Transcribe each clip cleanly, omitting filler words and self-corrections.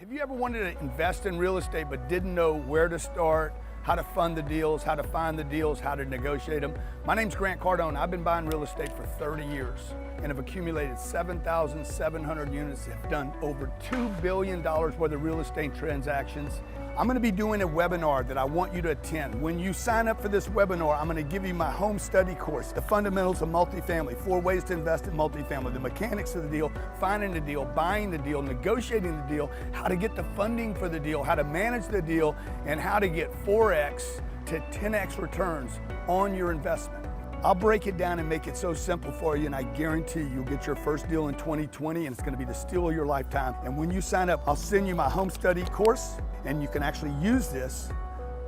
Have you ever wanted to invest in real estate but didn't know where to start, how to fund the deals, how to find the deals, how to negotiate them? My name's Grant Cardone. I've been buying real estate for 30 years and have accumulated 7,700 units, have done over $2 billion worth of real estate transactions. I'm gonna be doing a webinar that I want you to attend. When you sign up for this webinar, I'm gonna give you my home study course, the fundamentals of multifamily, 4 ways to invest in multifamily, the mechanics of the deal, finding the deal, buying the deal, negotiating the deal, how to get the funding for the deal, how to manage the deal, and how to get 4X to 10X returns on your investment. I'll break it down and make it so simple for you, and I guarantee you'll get your first deal in 2020, and it's gonna be the steal of your lifetime. And when you sign up, I'll send you my home study course, and you can actually use this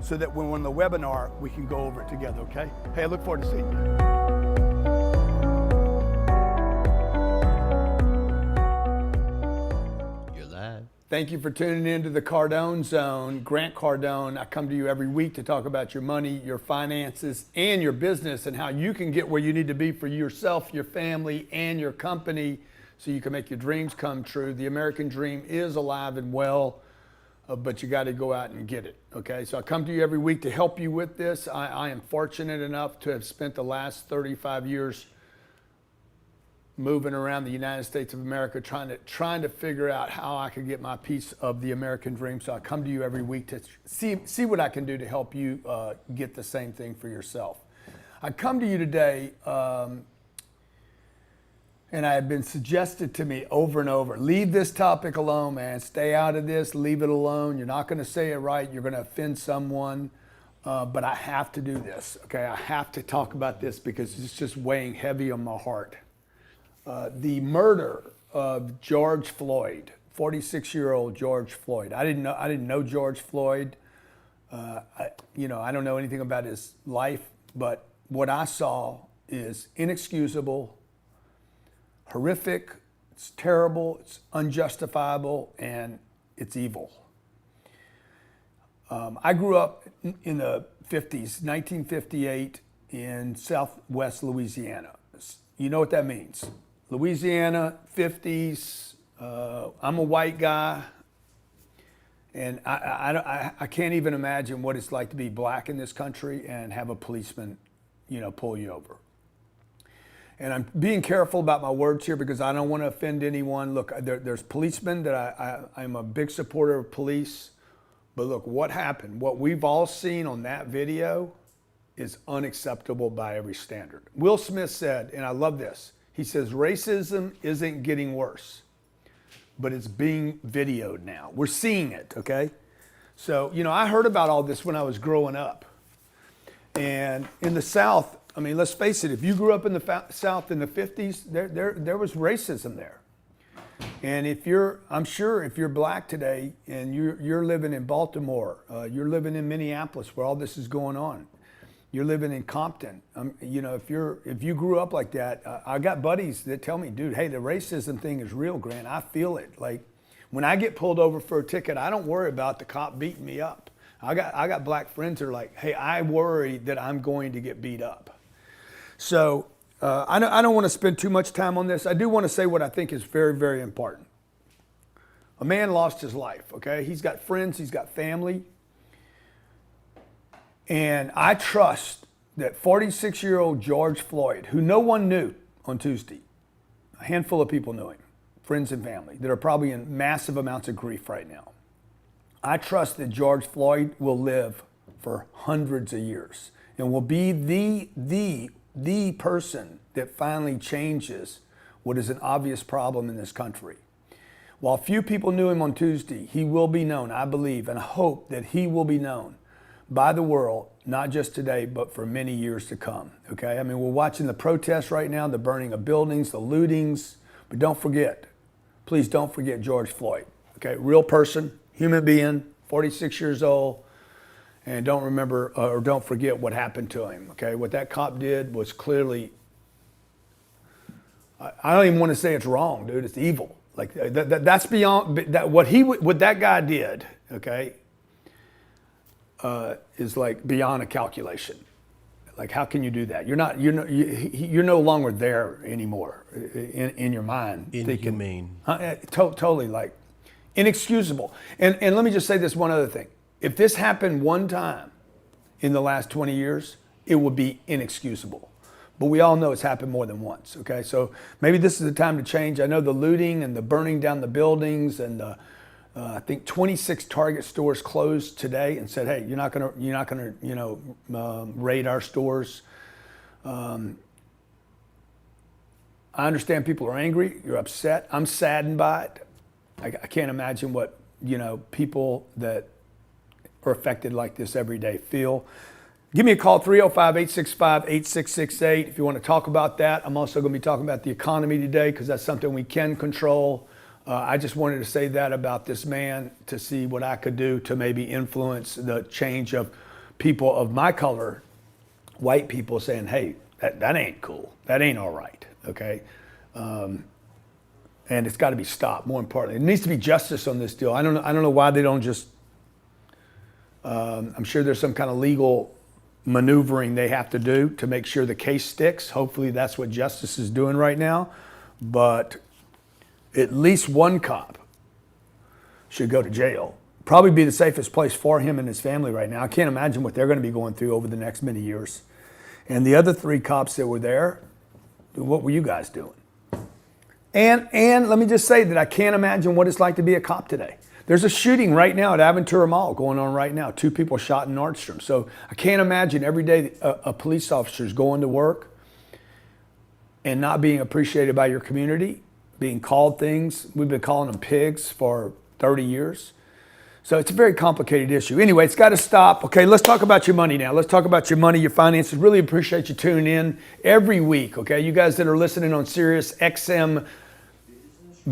so that when we're on the webinar, we can go over it together, okay? Hey, I look forward to seeing you. Thank you for tuning in to the Cardone Zone. Grant Cardone. I come to you every week to talk about your money, your finances, and your business, and how you can get where you need to be for yourself, your family, and your company so you can make your dreams come true. The American dream is alive and well, but you got to go out and get it, okay? So I come to you every week to help you with this. I am fortunate enough to have spent the last 35 years moving around the United States of America, trying to figure out how I could get my piece of the American dream. So I come to you every week to see what I can do to help you get the same thing for yourself. I come to you today, and I have been suggested to me over and over, leave this topic alone, man. Stay out of this, leave it alone. You're not gonna say it right, you're gonna offend someone, but I have to do this, okay? I have to talk about this because it's just weighing heavy on my heart. The murder of George Floyd, 46-year-old George Floyd. I didn't know George Floyd. I don't know anything about his life, but what I saw is inexcusable, horrific, it's terrible, it's unjustifiable, and it's evil. I grew up in the 50s, 1958, in Southwest Louisiana. You know what that means. Louisiana, 50s, I'm a white guy, and I can't even imagine what it's like to be black in this country and have a policeman, pull you over. And I'm being careful about my words here because I don't want to offend anyone. Look, there's policemen that I'm a big supporter of police, but look, what happened, what we've all seen on that video is unacceptable by every standard. Will Smith said, and I love this, he says, racism isn't getting worse, but it's being videoed now. We're seeing it, okay? So, I heard about all this when I was growing up. And in the South, I mean, let's face it, if you grew up in the South in the 50s, there was racism there. And I'm sure if you're black today and you're living in Baltimore, you're living in Minneapolis where all this is going on, you're living in Compton, if you grew up like that, I got buddies that tell me, dude, hey, the racism thing is real, Grant. I feel it. Like when I get pulled over for a ticket, I don't worry about the cop beating me up. I got black friends that are like, hey, I worry that I'm going to get beat up. So I don't want to spend too much time on this. I do want to say what I think is very, very important. A man lost his life, okay? He's got friends, he's got family. And I trust that 46-year-old George Floyd, who no one knew on Tuesday, a handful of people knew him, friends and family, that are probably in massive amounts of grief right now. I trust that George Floyd will live for hundreds of years and will be the person that finally changes what is an obvious problem in this country. While few people knew him on Tuesday, he will be known, I believe, and hope that he will be known by the world, not just today, but for many years to come, okay? I mean, we're watching the protests right now, the burning of buildings, the lootings, but don't forget, please don't forget George Floyd, okay? Real person, human being, 46 years old, and don't forget what happened to him, okay? What that cop did was clearly, I don't even want to say it's wrong, dude, it's evil. Like, that's beyond, what that guy did, okay, is like beyond a calculation. Like, how can you do that? You're no longer there anymore in your mind. Inhumane. Totally, like, Inexcusable. And let me just say this one other thing. If this happened one time in the last 20 years, it would be inexcusable. But we all know it's happened more than once, okay? So maybe this is the time to change. I know the looting and the burning down the buildings and I think 26 Target stores closed today and said, hey, you're not gonna raid our stores. I understand people are angry, you're upset. I'm saddened by it. I can't imagine what, people that are affected like this every day feel. Give me a call, 305-865-8668 if you want to talk about that. I'm also going to be talking about the economy today because that's something we can control. I just wanted to say that about this man to see what I could do to maybe influence the change of people of my color, white people saying, hey, that ain't cool. That ain't all right, okay? And it's got to be stopped, more importantly. There needs to be justice on this deal. I don't know why they don't just, I'm sure there's some kind of legal maneuvering they have to do to make sure the case sticks. Hopefully that's what justice is doing right now. But at least one cop should go to jail. Probably be the safest place for him and his family right now. I can't imagine what they're going to be going through over the next many years. And the other 3 cops that were there, what were you guys doing? And let me just say that I can't imagine what it's like to be a cop today. There's a shooting right now at Aventura Mall going on right now. 2 people shot in Nordstrom. So I can't imagine every day a police officer is going to work and not being appreciated by your community, being called things. We've been calling them pigs for 30 years. So it's a very complicated issue. Anyway, it's got to stop. Okay, let's talk about your money now. Let's talk about your money, your finances. Really appreciate you tuning in every week, okay? You guys that are listening on Sirius XM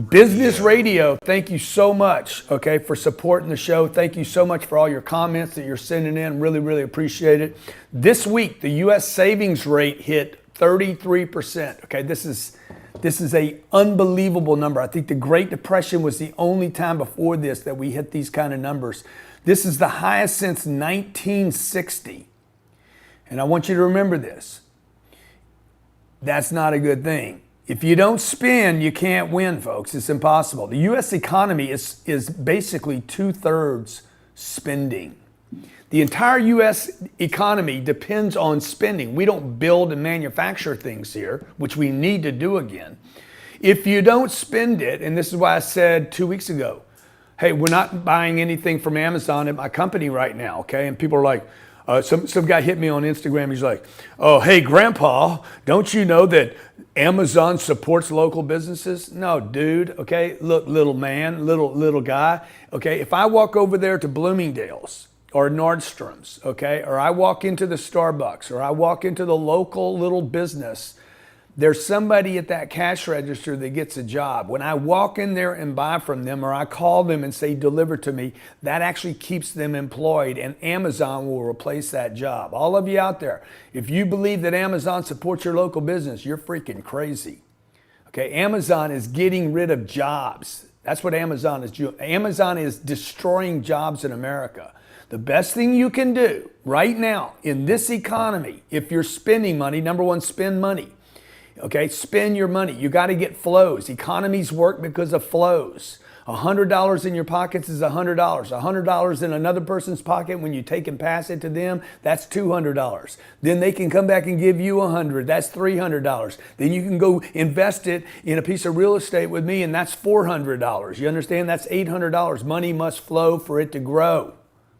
Business Radio, thank you so much, okay, for supporting the show. Thank you so much for all your comments that you're sending in. Really, really appreciate it. This week, the U.S. savings rate hit 33%. Okay, this is a unbelievable number. I think the Great Depression was the only time before this that we hit these kind of numbers. This is the highest since 1960. And I want you to remember this. That's not a good thing. If you don't spend, you can't win, folks. It's impossible. The U.S. economy is basically 2/3 spending. The entire U.S. economy depends on spending. We don't build and manufacture things here, which we need to do again. If you don't spend it, and this is why I said 2 weeks ago, hey, we're not buying anything from Amazon at my company right now, okay? And people are like, some guy hit me on Instagram. He's like, oh, hey, Grandpa, don't you know that Amazon supports local businesses? No, dude, okay? Look, little man, little guy, okay? If I walk over there to Bloomingdale's or Nordstrom's, okay, or I walk into the Starbucks or I walk into the local little business, there's somebody at that cash register that gets a job. When I walk in there and buy from them or I call them and say deliver to me, that actually keeps them employed and Amazon will replace that job. All of you out there, if you believe that Amazon supports your local business, you're freaking crazy. Okay, Amazon is getting rid of jobs. That's what Amazon is doing. Amazon is destroying jobs in America. The best thing you can do right now in this economy, if you're spending money, number one, spend money. Okay, spend your money. You got to get flows. Economies work because of flows. $100 in your pockets is $100. $100 in another person's pocket, when you take and pass it to them, that's $200. Then they can come back and give you $100. That's $300. Then you can go invest it in a piece of real estate with me, and that's $400. You understand? That's $800. Money must flow for it to grow.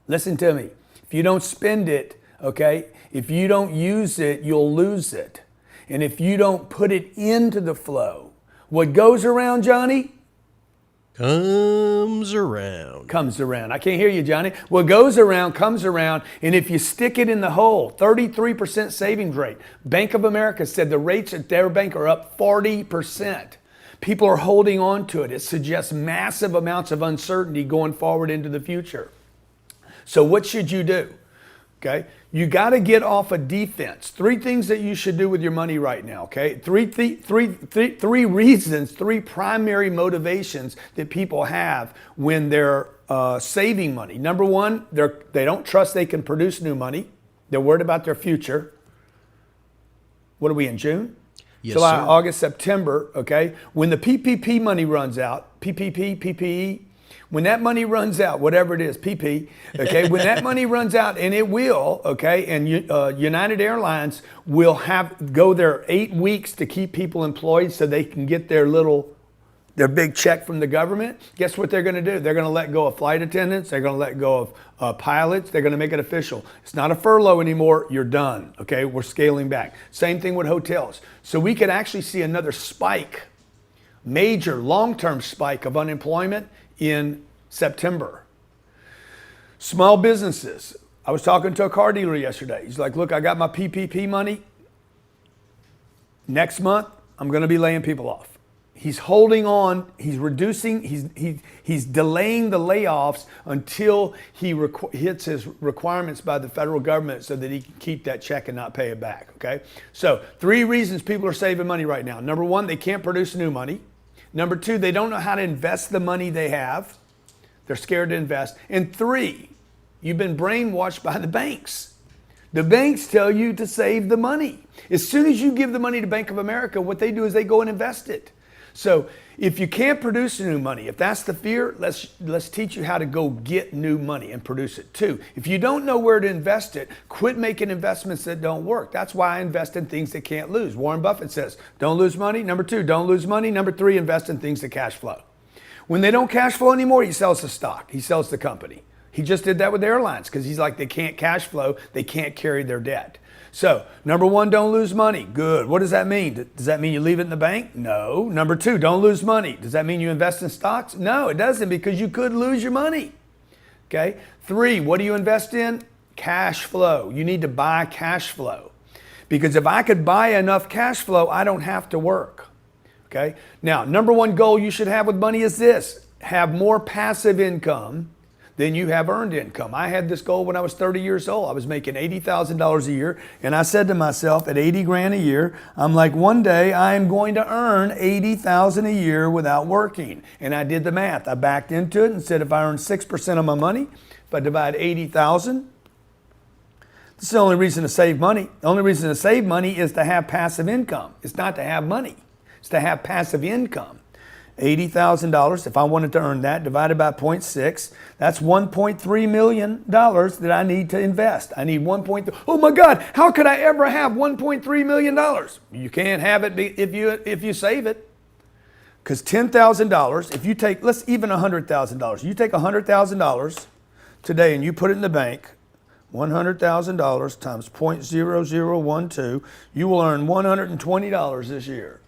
Listen to me. If you don't spend it, okay, if you don't use it, you'll lose it. And if you don't put it into the flow, what goes around, Johnny? Comes around. Comes around. I can't hear you, Johnny. What goes around comes around. And if you stick it in the hole, 33% savings rate. Bank of America said the rates at their bank are up 40%. People are holding on to it. It suggests massive amounts of uncertainty going forward into the future. So what should you do? Okay, you got to get off of defense. 3 things that you should do with your money right now. Okay, three reasons, 3 primary motivations that people have when they're saving money. Number one, they don't trust they can produce new money. They're worried about their future. What are we in, June? Yes, July, sir. August, September. Okay, when the PPP money runs out, PPE, When that money runs out, whatever it is, PP, okay, when that money runs out, and it will, okay, and United Airlines will go there 8 weeks to keep people employed so they can get their big check from the government. Guess what they're going to do? They're going to let go of flight attendants. They're going to let go of pilots. They're going to make it official. It's not a furlough anymore. You're done. Okay, we're scaling back. Same thing with hotels. So we could actually see another spike, major long-term spike of unemployment in September. Small businesses. I was talking to a car dealer yesterday. He's like, look, I got my PPP money. Next month, I'm going to be laying people off. He's holding on, he's reducing, he's delaying the layoffs until he hits his requirements by the federal government so that he can keep that check and not pay it back, okay? So 3 reasons people are saving money right now. Number 1, they can't produce new money. Number 2, they don't know how to invest the money they have. They're scared to invest. And 3, you've been brainwashed by the banks. The banks tell you to save the money. As soon as you give the money to Bank of America, what they do is they go and invest it. So if you can't produce new money, if that's the fear, let's teach you how to go get new money and produce it too. If you don't know where to invest it, quit making investments that don't work. That's why I invest in things that can't lose. Warren Buffett says, don't lose money. Number 2, don't lose money. Number 3, invest in things that cash flow. When they don't cash flow anymore, he sells the stock. He sells the company. He just did that with airlines because he's like, they can't cash flow. They can't carry their debt. So, number 1, don't lose money. Good. What does that mean? Does that mean you leave it in the bank? No. Number 2, don't lose money. Does that mean you invest in stocks? No, it doesn't, because you could lose your money. Okay. 3, what do you invest in? Cash flow. You need to buy cash flow. Because if I could buy enough cash flow, I don't have to work. Okay. Now, number 1 goal you should have with money is this: have more passive income than you have earned income. I had this goal when I was 30 years old. I was making $80,000 a year. And I said to myself, at 80 grand a year, I'm like, one day I am going to earn 80,000 a year without working. And I did the math. I backed into it and said, if I earn 6% of my money, if I divide 80,000, this is the only reason to save money. The only reason to save money is to have passive income. It's not to have money. It's to have passive income. $80,000, if I wanted to earn that, divided by 0.6, that's $1.3 million that I need to invest. I need 1.3. Oh my God, how could I ever have $1.3 million? You can't have it if you save it. Because $10,000, if you take, let's even $100,000. You take $100,000 today and you put it in the bank, $100,000 times 0.0012, you will earn $120 this year.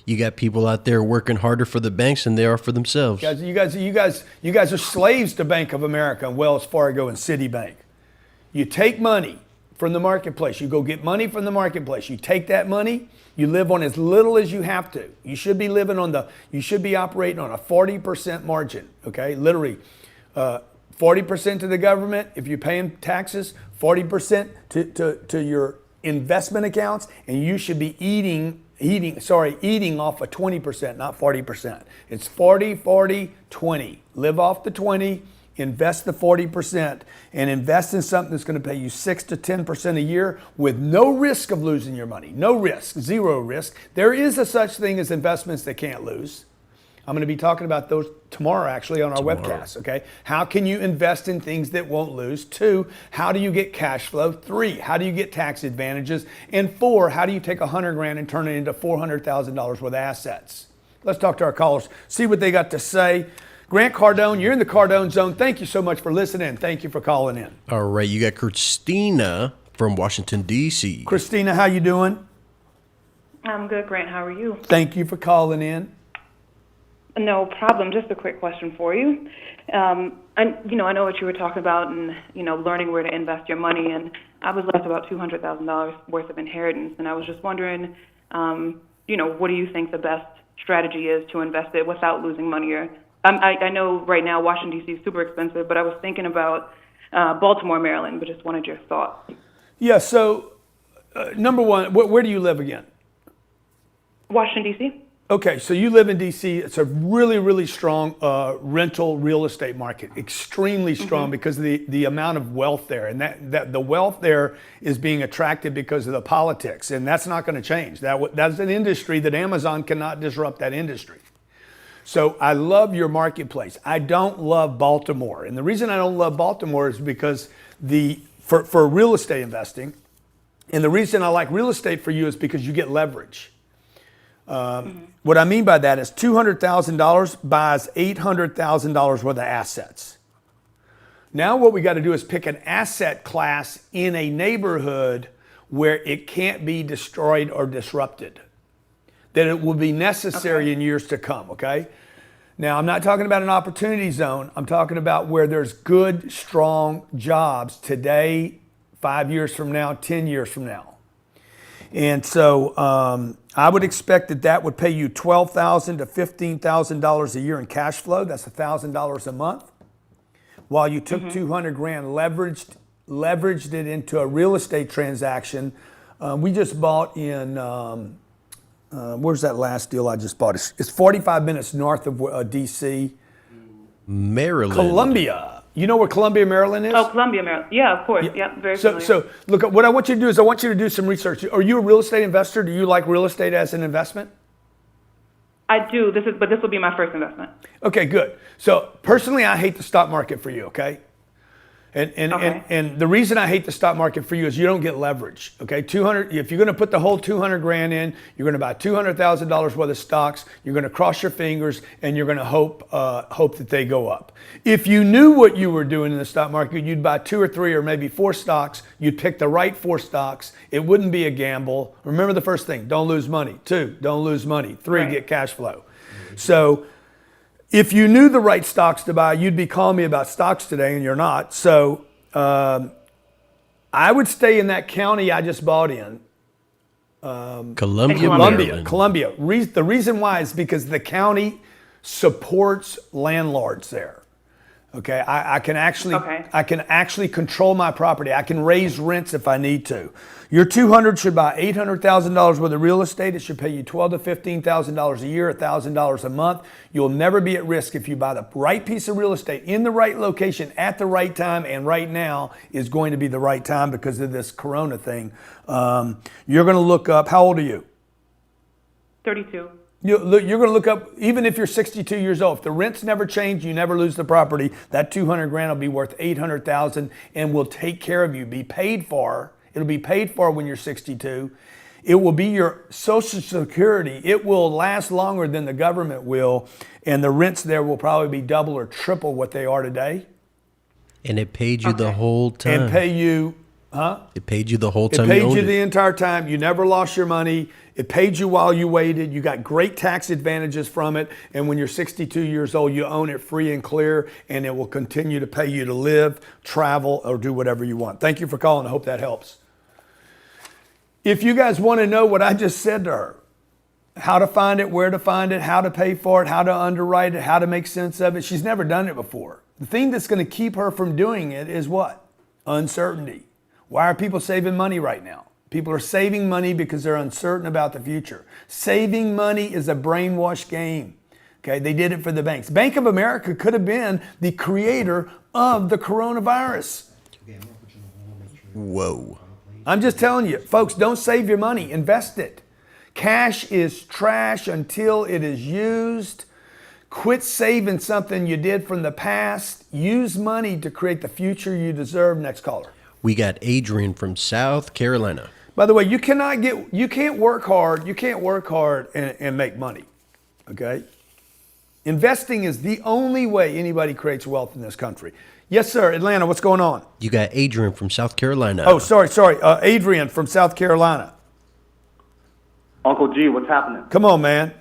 You got people out there working harder for the banks than they are for themselves. You guys are slaves to Bank of America and Wells Fargo and Citibank. You take money from the marketplace. You go get money from the marketplace. You take that money. You live on as little as you have to. You should be operating on a 40% margin. Okay, literally, 40% to the government if you're paying taxes, 40% to your investment accounts, and you should be eating off of 20%, not 40%. It's 40, 40, 20. Live off the 20, invest the 40%, and invest in something that's going to pay you 6 to 10% a year with no risk of losing your money. No risk, zero risk. There is a such thing as investments that can't lose. I'm going to be talking about those tomorrow, actually, on our webcast, okay? How can you invest in things that won't lose? 2, how do you get cash flow? 3, how do you get tax advantages? And 4, how do you take $100,000 and turn it into $400,000 worth of assets? Let's talk to our callers, see what they got to say. Grant Cardone, you're in the Cardone Zone. Thank you so much for listening. Thank you for calling in. All right, you got Christina from Washington, D.C. Christina, how you doing? I'm good, Grant. How are you? Thank you for calling in. No problem. Just a quick question for you. I know what you were talking about and, learning where to invest your money. And I was left about $200,000 worth of inheritance. And I was just wondering, what do you think the best strategy is to invest it without losing money? Or I know right now Washington, D.C. is super expensive, but I was thinking about Baltimore, Maryland, but just wanted your thoughts. Yeah, so number 1, where do you live again? Washington, D.C. Okay, so you live in D.C. It's a really, really strong rental real estate market, extremely strong because of the amount of wealth there. And that the wealth there is being attracted because of the politics, and that's not going to change. That's an industry that Amazon cannot disrupt that industry. So I love your marketplace. I don't love Baltimore. And the reason I don't love Baltimore is because for real estate investing, and the reason I like real estate for you is because you get leverage. What I mean by that is $200,000 buys $800,000 worth of assets. Now what we got to do is pick an asset class in a neighborhood where it can't be destroyed or disrupted, that it will be necessary in years to come, okay? Now, I'm not talking about an opportunity zone. I'm talking about where there's good, strong jobs today, 5 years from now, 10 years from now. And so I would expect that would pay you $12,000 to $15,000 a year in cash flow. That's $1,000 a month. While you took 200 grand, leveraged it into a real estate transaction. We just bought in, where's that last deal I just bought? It's 45 minutes north of D.C. Maryland. Columbia. You know where Columbia, Maryland is? Oh, Columbia, Maryland. Yeah, of course. Yeah, very familiar. So look, what I want you to do is I want you to do some research. Are you a real estate investor? Do you like real estate as an investment? I do. This will be my first investment. Okay, good. So personally, I hate the stock market for you, okay? And the reason I hate the stock market for you is you don't get leverage. Okay, if you're going to put the whole 200 grand in, you're going to buy $200,000 worth of stocks. You're going to cross your fingers and you're going to hope that they go up. If you knew what you were doing in the stock market, you'd buy 2 or 3 or maybe 4 stocks. You'd pick the right 4 stocks. It wouldn't be a gamble. Remember the first thing: don't lose money. 2, don't lose money. 3, get cash flow. So if you knew the right stocks to buy, you'd be calling me about stocks today, and you're not. So I would stay in that county I just bought in. Columbia, Maryland. Columbia. The reason why is because the county supports landlords there. Okay, I can actually control my property. I can raise rents if I need to. Your 200 should buy $800,000 worth of real estate. It should pay you $12,000 to $15,000 a year, $1,000 a month. You'll never be at risk if you buy the right piece of real estate in the right location at the right time. And right now is going to be the right time because of this Corona thing. You're going to look up. How old are you? 32. You're going to look up, even if you're 62 years old, if the rents never change, you never lose the property, that 200 grand will be worth 800,000 and will take care of you, be paid for. It'll be paid for when you're 62. It will be your Social Security. It will last longer than the government will, and the rents there will probably be double or triple what they are today. And it paid you the whole time. And pay you, huh? It paid you the whole time. It paid you the entire time. You never lost your money. It paid you while you waited. You got great tax advantages from it. And when you're 62 years old, you own it free and clear, and it will continue to pay you to live, travel, or do whatever you want. Thank you for calling. I hope that helps. If you guys want to know what I just said to her, how to find it, where to find it, how to pay for it, how to underwrite it, how to make sense of it, she's never done it before. The thing that's going to keep her from doing it is what? Uncertainty. Why are people saving money right now? People are saving money because they're uncertain about the future. Saving money is a brainwash game. Okay, they did it for the banks. Bank of America could have been the creator of the coronavirus. Whoa. I'm just telling you, folks, don't save your money, invest it. Cash is trash until it is used. Quit saving something you did from the past. Use money to create the future you deserve. Next caller. We got Adrian from South Carolina. By the way, you can't work hard and make money. Okay? Investing is the only way anybody creates wealth in this country. Yes, sir. Atlanta, what's going on? You got Adrian from South Carolina. Oh, sorry. Adrian from South Carolina. Uncle G, what's happening? Come on, man.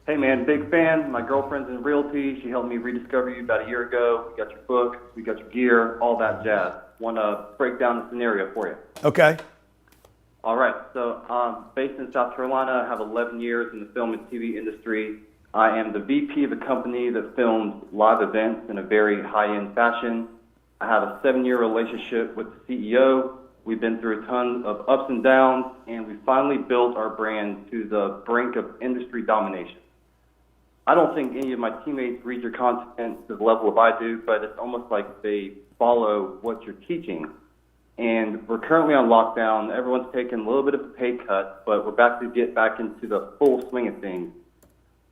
Hey, man, big fan. My girlfriend's in realty. She helped me rediscover you about a year ago. We got your book. We got your gear, all that jazz. Want to break down the scenario for you. Okay. All right. So based in South Carolina. I have 11 years in the film and TV industry. I am the VP of a company that films live events in a very high-end fashion. I have a 7-year relationship with the CEO. We've been through a ton of ups and downs, and we finally built our brand to the brink of industry domination. I don't think any of my teammates read your content to the level of I do, but it's almost like they follow what you're teaching. And we're currently on lockdown. Everyone's taking a little bit of a pay cut, but we're about to get back into the full swing of things.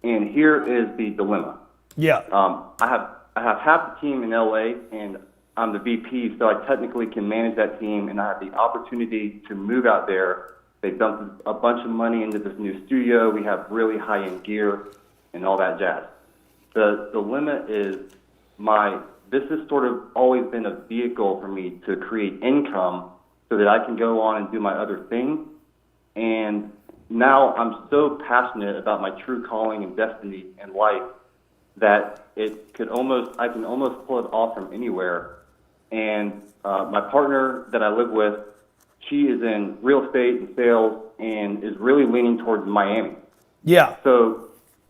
And here is the dilemma. Yeah. I have half the team in LA, and I'm the VP, so I technically can manage that team, and I have the opportunity to move out there. They dumped a bunch of money into this new studio. We have really high-end gear and all that jazz. The dilemma is this has sort of always been a vehicle for me to create income so that I can go on and do my other thing. And now I'm so passionate about my true calling and destiny in life that I can almost pull it off from anywhere. And my partner that I live with, she is in real estate and sales and is really leaning towards Miami. Yeah. So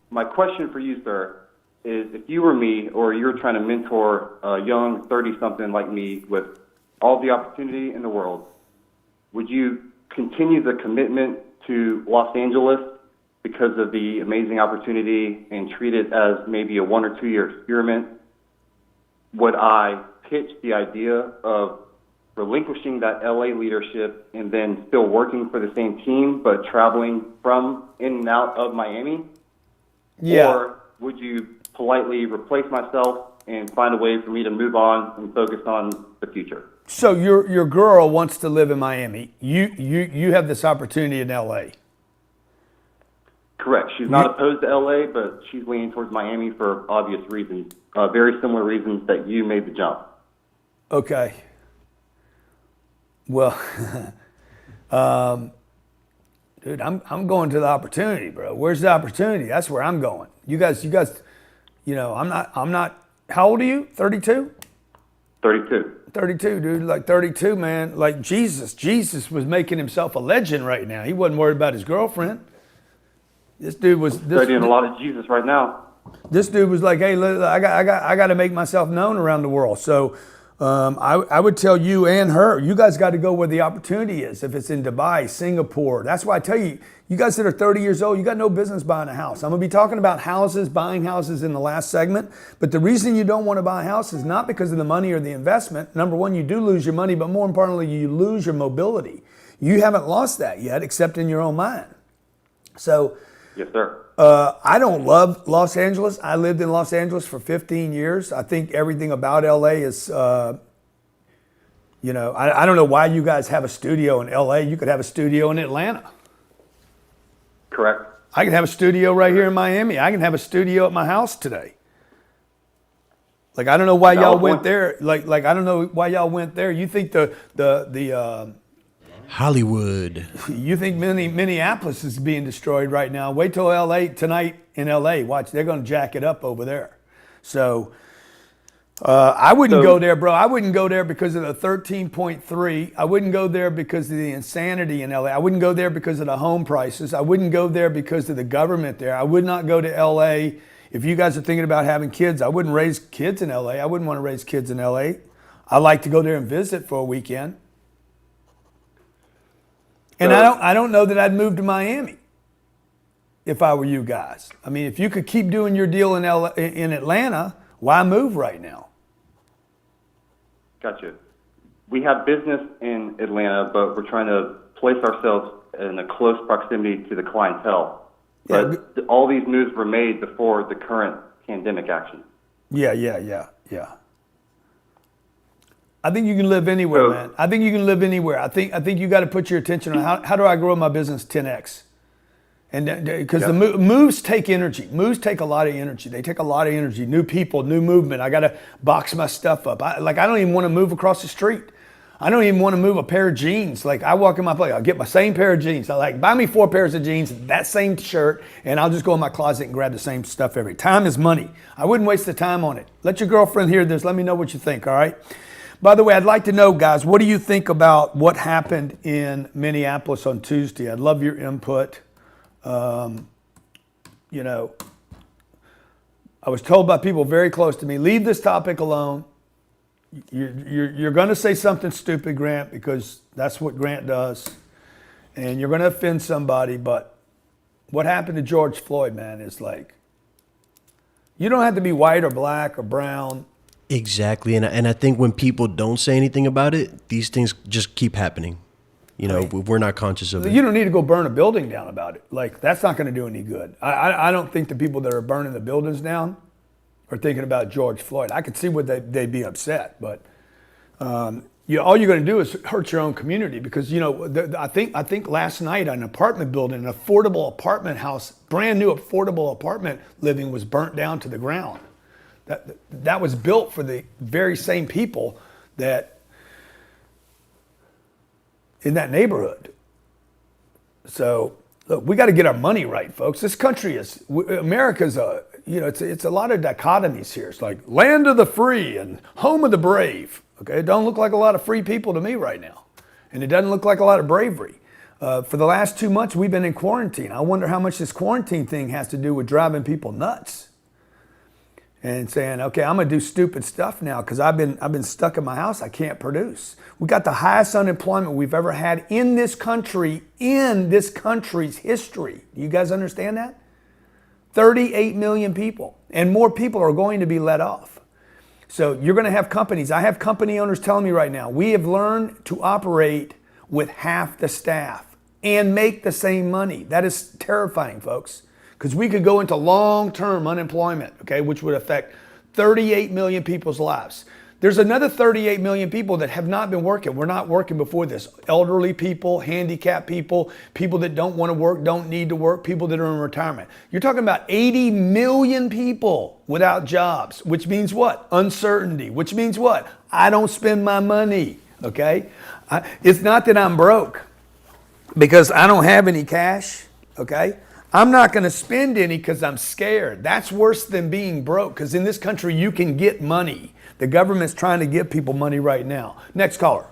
my question for you, sir, is if you were me or you were trying to mentor a young 30-something like me with all the opportunity in the world, would you continue the commitment to Los Angeles because of the amazing opportunity and treat it as maybe a 1 or 2 year experiment? Would I pitch the idea of relinquishing that LA leadership and then still working for the same team but traveling from in and out of Miami? Yeah. Or would you politely replace myself and find a way for me to move on and focus on the future? So your girl wants to live in Miami. You have this opportunity in LA. Correct. She's not opposed to LA, but she's leaning towards Miami for obvious reasons, very similar reasons that you made the jump. Okay. Well, dude, I'm going to the opportunity, bro. Where's the opportunity? That's where I'm going. You guys, I'm not, how old are you? 32? 32. 32, dude. Like 32, man. Like Jesus was making himself a legend right now. He wasn't worried about his girlfriend. This dude was Studying a lot of Jesus right now. This dude was like, hey, I got to make myself known around the world. So I would tell you and her, you guys got to go where the opportunity is. If it's in Dubai, Singapore, that's why I tell you, you guys that are 30 years old, you got no business buying a house. I'm going to be talking about houses, buying houses in the last segment. But the reason you don't want to buy a house is not because of the money or the investment. Number one, you do lose your money, but more importantly, you lose your mobility. You haven't lost that yet, except in your own mind. So, yes, sir. I don't love Los Angeles. I lived in Los Angeles for 15 years. I think everything about LA is, I don't know why you guys have a studio in LA. You could have a studio in Atlanta. Correct. I can have a studio right here in Miami. I can have a studio at my house today. Like, I don't know why y'all went there. Like I don't know why y'all went there. You think the Hollywood. You think Minneapolis is being destroyed right now. Wait till LA tonight in LA. Watch, they're going to jack it up over there. So I wouldn't go there, bro. I wouldn't go there because of the 13.3. I wouldn't go there because of the insanity in LA. I wouldn't go there because of the home prices. I wouldn't go there because of the government there. I would not go to LA. If you guys are thinking about having kids, I wouldn't raise kids in LA. I wouldn't want to raise kids in LA. I like to go there and visit for a weekend. And I don't know that I'd move to Miami if I were you guys. I mean, if you could keep doing your deal in Atlanta, why move right now? Gotcha. We have business in Atlanta, but we're trying to place ourselves in a close proximity to the clientele. But all these moves were made before the current pandemic action. Yeah. I think you can live anywhere, man. I think you can live anywhere. I think you got to put your attention on how do I grow my business 10x? And because the moves take energy. Moves take a lot of energy. They take a lot of energy. New people, new movement. I got to box my stuff up. I don't even want to move across the street. I don't even want to move a pair of jeans. Like, I walk in my place, I'll get my same pair of jeans. Buy me 4 pairs of jeans, that same shirt, and I'll just go in my closet and grab the same stuff every time. Time is money. I wouldn't waste the time on it. Let your girlfriend hear this. Let me know what you think, all right? By the way, I'd like to know, guys, what do you think about what happened in Minneapolis on Tuesday? I'd love your input. I was told by people very close to me, leave this topic alone. You're going to say something stupid, Grant, because that's what Grant does. And you're going to offend somebody. But what happened to George Floyd, man, is like, you don't have to be white or black or brown. Exactly. And I think when people don't say anything about it, these things just keep happening. we're not conscious of it. You don't need to go burn a building down about it. Like, that's not going to do any good. I don't think the people that are burning the buildings down are thinking about George Floyd. I could see what they'd be upset, but all you're going to do is hurt your own community because, I think last night an apartment building, an affordable apartment house, brand new affordable apartment living was burnt down to the ground. That was built for the very same people that in that neighborhood. So look, we got to get our money right, folks. This country America's it's a lot of dichotomies here. It's like land of the free and home of the brave. Okay, it don't look like a lot of free people to me right now. And it doesn't look like a lot of bravery. For the last 2 months, we've been in quarantine. I wonder how much this quarantine thing has to do with driving people nuts. And saying, okay, I'm gonna do stupid stuff now because I've been stuck in my house. I can't produce. We got the highest unemployment we've ever had in this country, in this country's history. Do you guys understand that? 38 million people, and more people are going to be let off. So you're gonna have companies. I have company owners telling me right now, we have learned to operate with half the staff and make the same money. That is terrifying, folks. Because we could go into long-term unemployment, okay, which would affect 38 million people's lives. There's another 38 million people that have not been working. We're not working before this. Elderly people, handicapped people, people that don't want to work, don't need to work, people that are in retirement. You're talking about 80 million people without jobs, which means what? Uncertainty, which means what? I don't spend my money, okay? It's not that I'm broke because I don't have any cash, okay? I'm not going to spend any because I'm scared. That's worse than being broke because in this country you can get money. The government's trying to give people money right now. Next caller.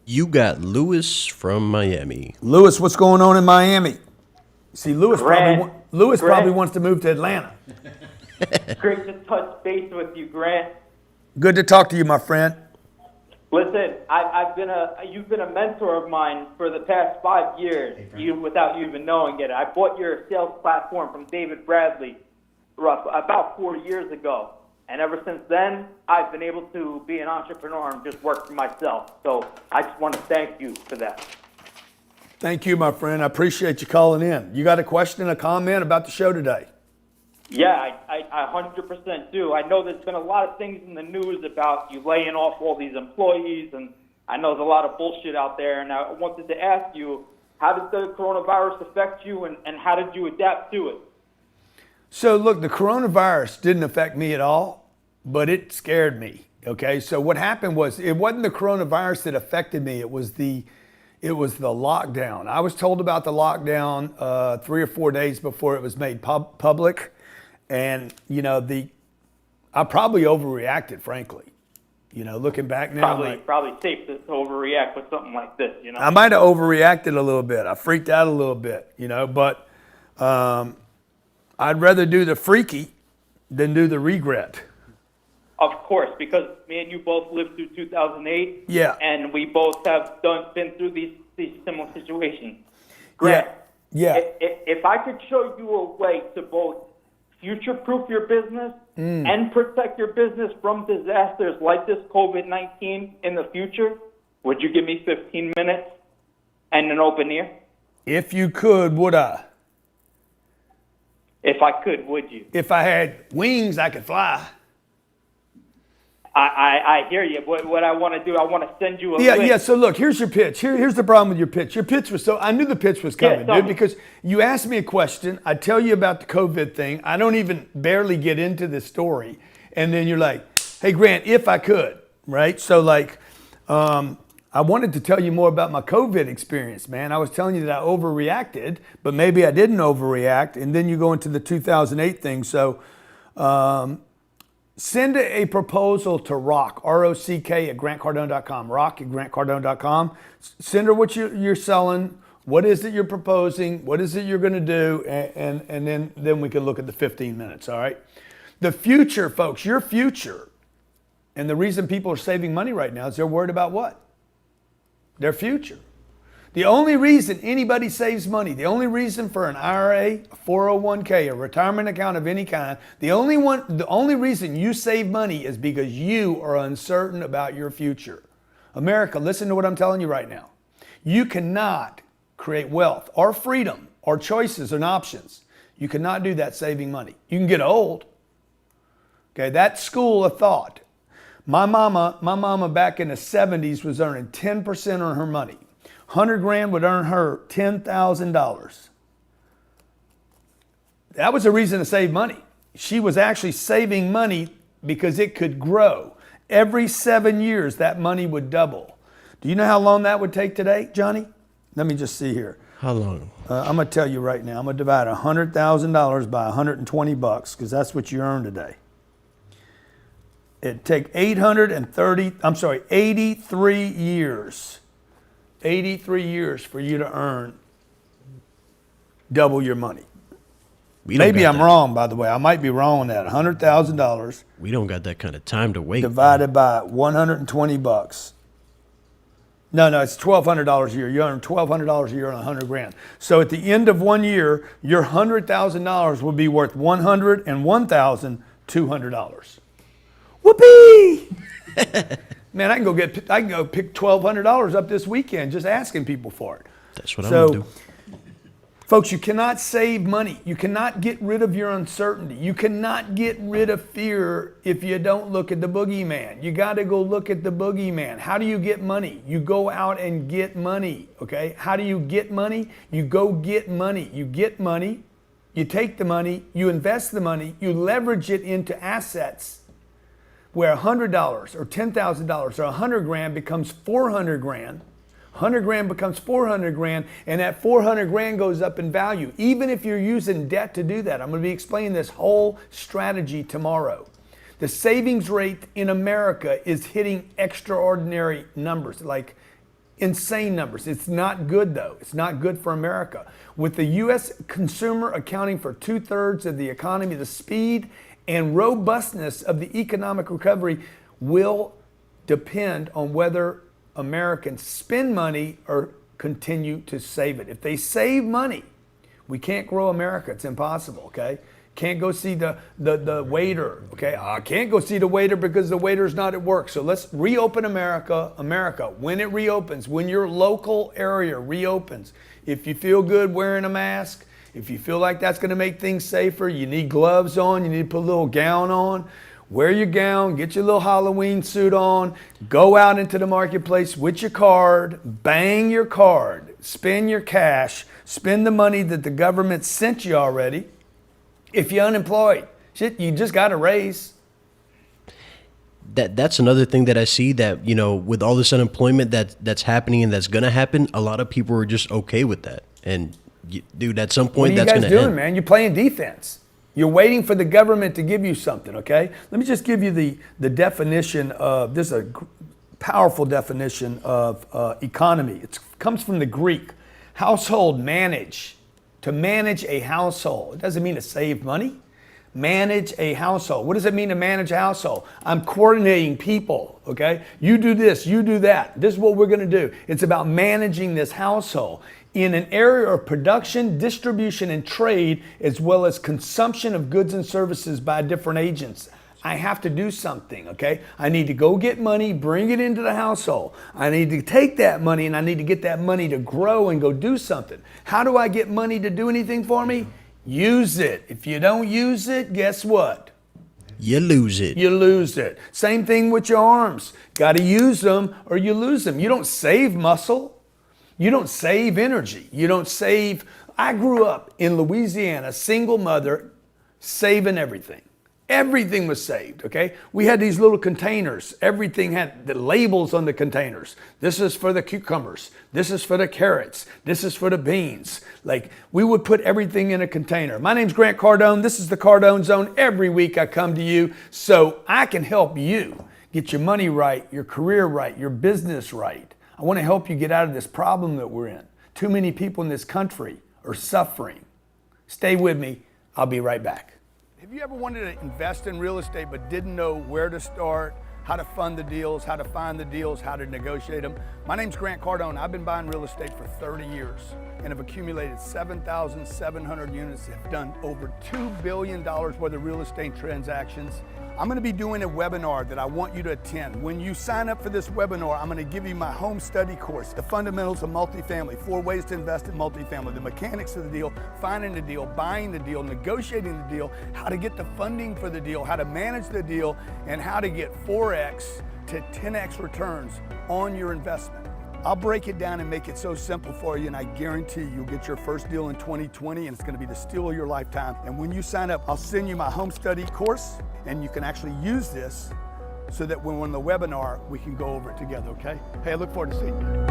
You got Lewis from Miami. Lewis, what's going on in Miami? See, Lewis Grant, probably wants to move to Atlanta. Great to touch base with you, Grant. Good to talk to you, my friend. Listen, you've been a mentor of mine for the past 5 years, without you even knowing it. I bought your sales platform from David Bradley about 4 years ago. And ever since then, I've been able to be an entrepreneur and just work for myself. So I just want to thank you for that. Thank you, my friend. I appreciate you calling in. You got a question, a comment about the show today? Yeah, I 100% do. I know there's been a lot of things in the news about you laying off all these employees, and I know there's a lot of bullshit out there. And I wanted to ask you, how did the coronavirus affect you, and how did you adapt to it? So look, the coronavirus didn't affect me at all, but it scared me. Okay, so what happened was it wasn't the coronavirus that affected me. It was the lockdown. I was told about the lockdown 3 or 4 days before it was made public. And, I probably overreacted, frankly. Looking back now. Probably safe to overreact with something like this, I might have overreacted a little bit. I freaked out a little bit, but I'd rather do the freaky than do the regret. Of course, because me and you both lived through 2008. Yeah. And we both have been through these similar situations. Grant, yeah. If I could show you a way to both future-proof your business and protect your business from disasters like this COVID-19 in the future, would you give me 15 minutes and an open ear? If you could, would I? If I could, would you? If I had wings, I could fly. I hear you. What I want to do, I want to send you a link. Yeah, so look, here's your pitch. Here's the problem with your pitch. Your pitch was I knew the pitch was coming, dude, because you asked me a question. I tell you about the COVID thing. I don't even barely get into the story. And then you're like, hey, Grant, if I could, right? So I wanted to tell you more about my COVID experience, man. I was telling you that I overreacted, but maybe I didn't overreact. And then you go into the 2008 thing. So, send a proposal to Rock, R-O-C-K at grantcardone.com, Rock at grantcardone.com. Send her what you're selling, what is it you're proposing, what is it you're going to do, and then we can look at the 15 minutes, all right? The future, folks, your future, and the reason people are saving money right now is they're worried about what? Their future. The only reason anybody saves money, the only reason for an IRA, a 401k, a retirement account of any kind, the only reason you save money is because you are uncertain about your future. America, listen to what I'm telling you right now. You cannot create wealth or freedom or choices and options. You cannot do that saving money. You can get old. Okay, that school of thought. My mama back in the 70s was earning 10% on her money. 100 grand would earn her $10,000. That was a reason to save money. She was actually saving money because it could grow. Every 7 years, that money would double. Do you know how long that would take today, Johnny? Let me just see here. How long? I'm gonna tell you right now. I'm gonna divide $100,000 by 120 bucks because that's what you earn today. It'd take 83 years. 83 years for you to earn double your money. Maybe I'm wrong, by the way. I might be wrong on that. $100,000 We don't got that kind of time to wait. divided by 120 bucks. No, it's $1,200 a year. You earn $1,200 a year on 100 grand. So at the end of 1 year, your $100,000 will be worth $101,200. Whoopee! Man, I can go pick $1,200 up this weekend just asking people for it. That's what I'm gonna do. Folks, you cannot save money. You cannot get rid of your uncertainty. You cannot get rid of fear if you don't look at the boogeyman. You got to go look at the boogeyman. How do you get money? You go out and get money, okay? How do you get money? You go get money. You get money, you take the money, you invest the money, you leverage it into assets where $100 or $10,000 or 100 grand becomes 400 grand. 100 grand becomes 400 grand, and that 400 grand goes up in value, even if you're using debt to do that. I'm going to be explaining this whole strategy tomorrow. The savings rate in America is hitting extraordinary numbers, like insane numbers. It's not good, though. It's not good for America. With the U.S. consumer accounting for 2/3 of the economy, the speed and robustness of the economic recovery will depend on whether Americans spend money or continue to save it. If they save money, we can't grow America. It's impossible, okay? Can't go see the waiter, okay? I can't go see the waiter because the waiter's not at work. So let's reopen America. When it reopens, when your local area reopens, if you feel good wearing a mask, if you feel like that's gonna make things safer, you need gloves on, you need to put a little gown on, wear your gown, get your little Halloween suit on, go out into the marketplace with your card, bang your card, spend your cash, spend the money that the government sent you already. If you're unemployed, shit, you just got a raise. That's another thing that I see that, you know, with all this unemployment that's happening and that's going to happen, a lot of people are just okay with that. And dude, at some point that's going to end. What are you guys doing, man? You're playing defense. You're waiting for the government to give you something, okay? Let me just give you the definition of, this is a powerful definition of economy. It comes from the Greek. Household manage. To manage a household. It doesn't mean to save money. Manage a household. What does it mean to manage a household? I'm coordinating people, okay? You do this, you do that. This is what we're gonna do. It's about managing this household in an area of production, distribution, and trade, as well as consumption of goods and services by different agents. I have to do something, okay? I need to go get money, bring it into the household. I need to take that money and I need to get that money to grow and go do something. How do I get money to do anything for me? Use it. If you don't use it, guess what? You lose it. You lose it. Same thing with your arms. Got to use them or you lose them. You don't save muscle. You don't save energy. You don't save. I grew up in Louisiana, single mother, saving everything. Everything was saved, okay? We had these little containers. Everything had the labels on the containers. This is for the cucumbers. This is for the carrots. This is for the beans. Like, we would put everything in a container. My name's Grant Cardone. This is the Cardone Zone. Every week I come to you so I can help you get your money right, your career right, your business right. I want to help you get out of this problem that we're in. Too many people in this country are suffering. Stay with me. I'll be right back. Have you ever wanted to invest in real estate but didn't know where to start, how to fund the deals, how to find the deals, how to negotiate them? My name's Grant Cardone. I've been buying real estate for 30 years and have accumulated 7,700 units, have done over $2 billion worth of real estate transactions I'm going to be doing a webinar that I want you to attend. When you sign up for this webinar, I'm going to give you my home study course, the fundamentals of multifamily, 4 ways to invest in multifamily, the mechanics of the deal, finding the deal, buying the deal, negotiating the deal, how to get the funding for the deal, how to manage the deal, and how to get 4x to 10x returns on your investment. I'll break it down and make it so simple for you, and I guarantee you'll get your first deal in 2020, and it's going to be the steal of your lifetime. And when you sign up, I'll send you my home study course, and you can actually use this so that when we're on the webinar, we can go over it together, okay? Hey, I look forward to seeing you.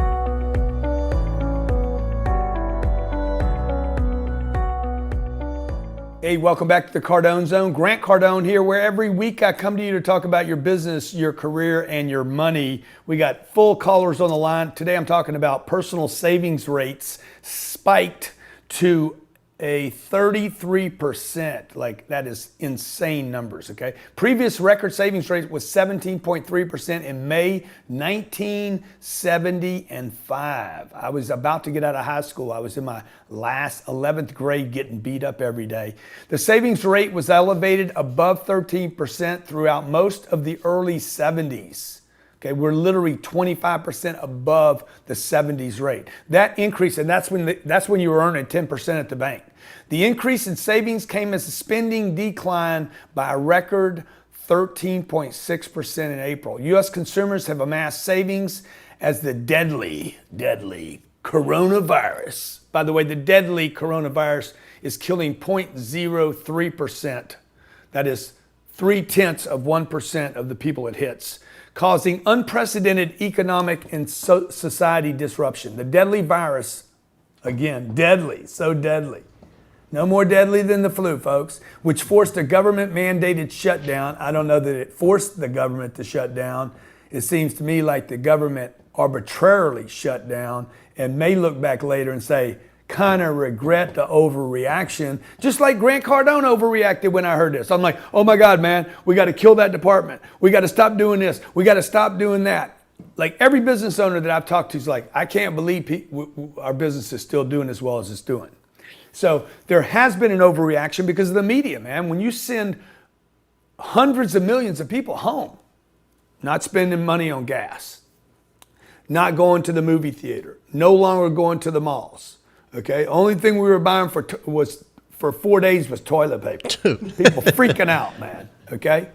Hey, welcome back to the Cardone Zone. Grant Cardone here, where every week I come to you to talk about your business, your career, and your money. We got full callers on the line. Today I'm talking about personal savings rates spiked to a 33%. Like, that is insane numbers, okay? Previous record savings rate was 17.3% in May 1975. I was about to get out of high school. I was in my last 11th grade getting beat up every day. The savings rate was elevated above 13% throughout most of the early 70s. Okay, we're literally 25% above the 70s rate. That increase, and that's when you were earning 10% at the bank. The increase in savings came as a spending decline by a record 13.6% in April. U.S. consumers have amassed savings as the deadly coronavirus. By the way, the deadly coronavirus is killing 0.03%. That is 0.3% of the people it hits, causing unprecedented economic and society disruption. The deadly virus, again, deadly, so deadly. No more deadly than the flu, folks, which forced a government-mandated shutdown. I don't know that it forced the government to shut down. It seems to me like the government arbitrarily shut down and may look back later and say, kind of regret the overreaction, just like Grant Cardone overreacted when I heard this. I'm like, oh my God, man, we got to kill that department. We got to stop doing this. We got to stop doing that. Like, every business owner that I've talked to is like, I can't believe our business is still doing as well as it's doing. So there has been an overreaction because of the media, man. When you send hundreds of millions of people home, not spending money on gas, not going to the movie theater, no longer going to the malls, okay? Only thing we were buying for 4 days was toilet paper. People freaking out, man, okay?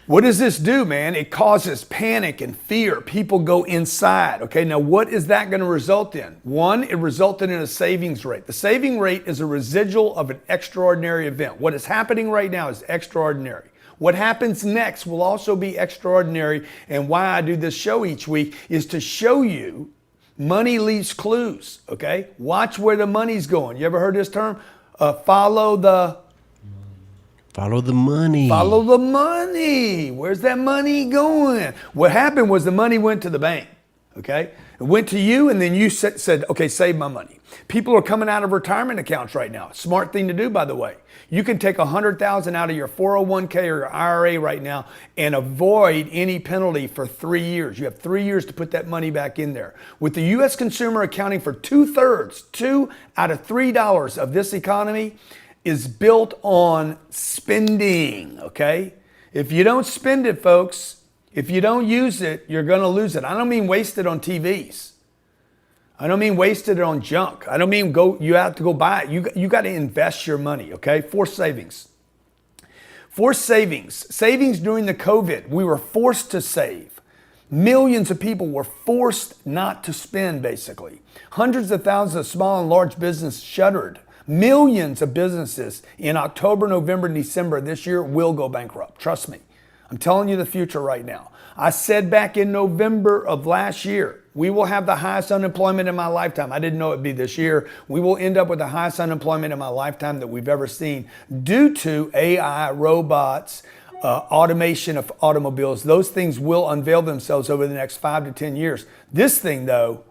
What does this do, man? It causes panic and fear. People go inside, okay? Now, what is that going to result in? One, it resulted in a savings rate. The saving rate is a residual of an extraordinary event. What is happening right now is extraordinary. What happens next will also be extraordinary, and why I do this show each week is to show you money leaves clues, okay? Watch where the money's going. You ever heard this term? Follow the money. Follow the money. Where's that money going? What happened was the money went to the bank, okay? It went to you, and then you said, okay, save my money. People are coming out of retirement accounts right now. Smart thing to do, by the way. You can take $100,000 out of your 401k or your IRA right now and avoid any penalty for 3 years. You have 3 years to put that money back in there. With the U.S. consumer accounting for 2/3, $2 out of $3 of this economy is built on spending, okay? If you don't spend it, folks, if you don't use it, you're gonna lose it. I don't mean waste it on TVs. I don't mean wasted it on junk. I don't mean you have to go buy it. You got to invest your money, okay? Forced savings. Forced savings. Savings during the COVID. We were forced to save. Millions of people were forced not to spend, basically. Hundreds of thousands of small and large businesses shuttered. Millions of businesses in October, November, and December this year will go bankrupt. Trust me. I'm telling you the future right now. I said back in November of last year, we will have the highest unemployment in my lifetime. I didn't know it'd be this year. We will end up with the highest unemployment in my lifetime that we've ever seen due to AI, robots, automation of automobiles. Those things will unveil themselves over the next 5 to 10 years. This thing, though,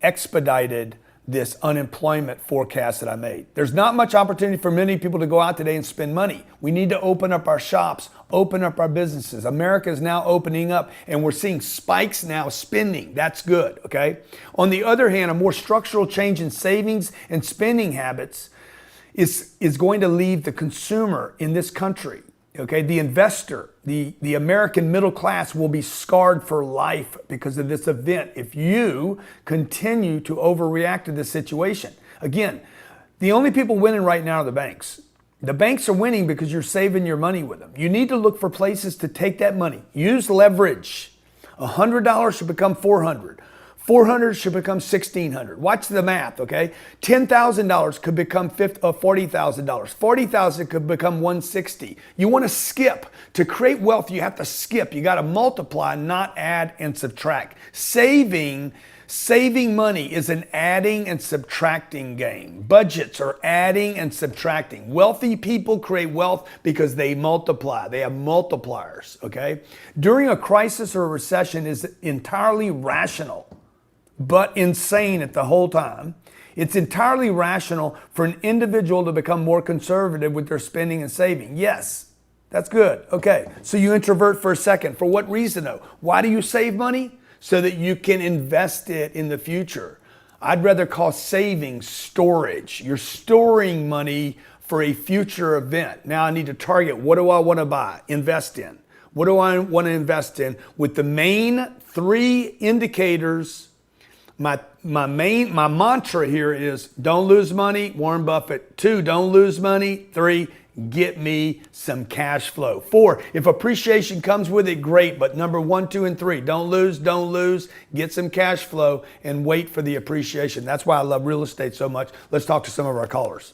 expedited this unemployment forecast that I made. There's not much opportunity for many people to go out today and spend money. We need to open up our shops, open up our businesses. America is now opening up, and we're seeing spikes now spending. That's good, okay? On the other hand, a more structural change in savings and spending habits is going to leave the consumer in this country, okay, the investor, the American middle class will be scarred for life because of this event if you continue to overreact to this situation. Again, the only people winning right now are the banks. The banks are winning because you're saving your money with them. You need to look for places to take that money. Use leverage. $100 should become $400. $400 should become $1,600. Watch the math, okay? $10,000 could become $40,000. $40,000 could become $160. You want to skip. To create wealth, you have to skip. You got to multiply, not add and subtract. Saving money is an adding and subtracting game. Budgets are adding and subtracting. Wealthy people create wealth because they multiply. They have multipliers, okay? During a crisis or a recession is entirely rational, but insane at the whole time. It's entirely rational for an individual to become more conservative with their spending and saving. Yes, that's good. Okay, so you introvert for a second. For what reason though? Why do you save money? So that you can invest it in the future. I'd rather call saving storage. You're storing money for a future event. Now I need to target, what do I want to buy, invest in? What do I want to invest in? With the main 3 indicators, my mantra here is don't lose money, Warren Buffett. 2, don't lose money. 3, get me some cash flow. 4, if appreciation comes with it, great. But number 1, 2, and 3, don't lose, get some cash flow and wait for the appreciation. That's why I love real estate so much. Let's talk to some of our callers.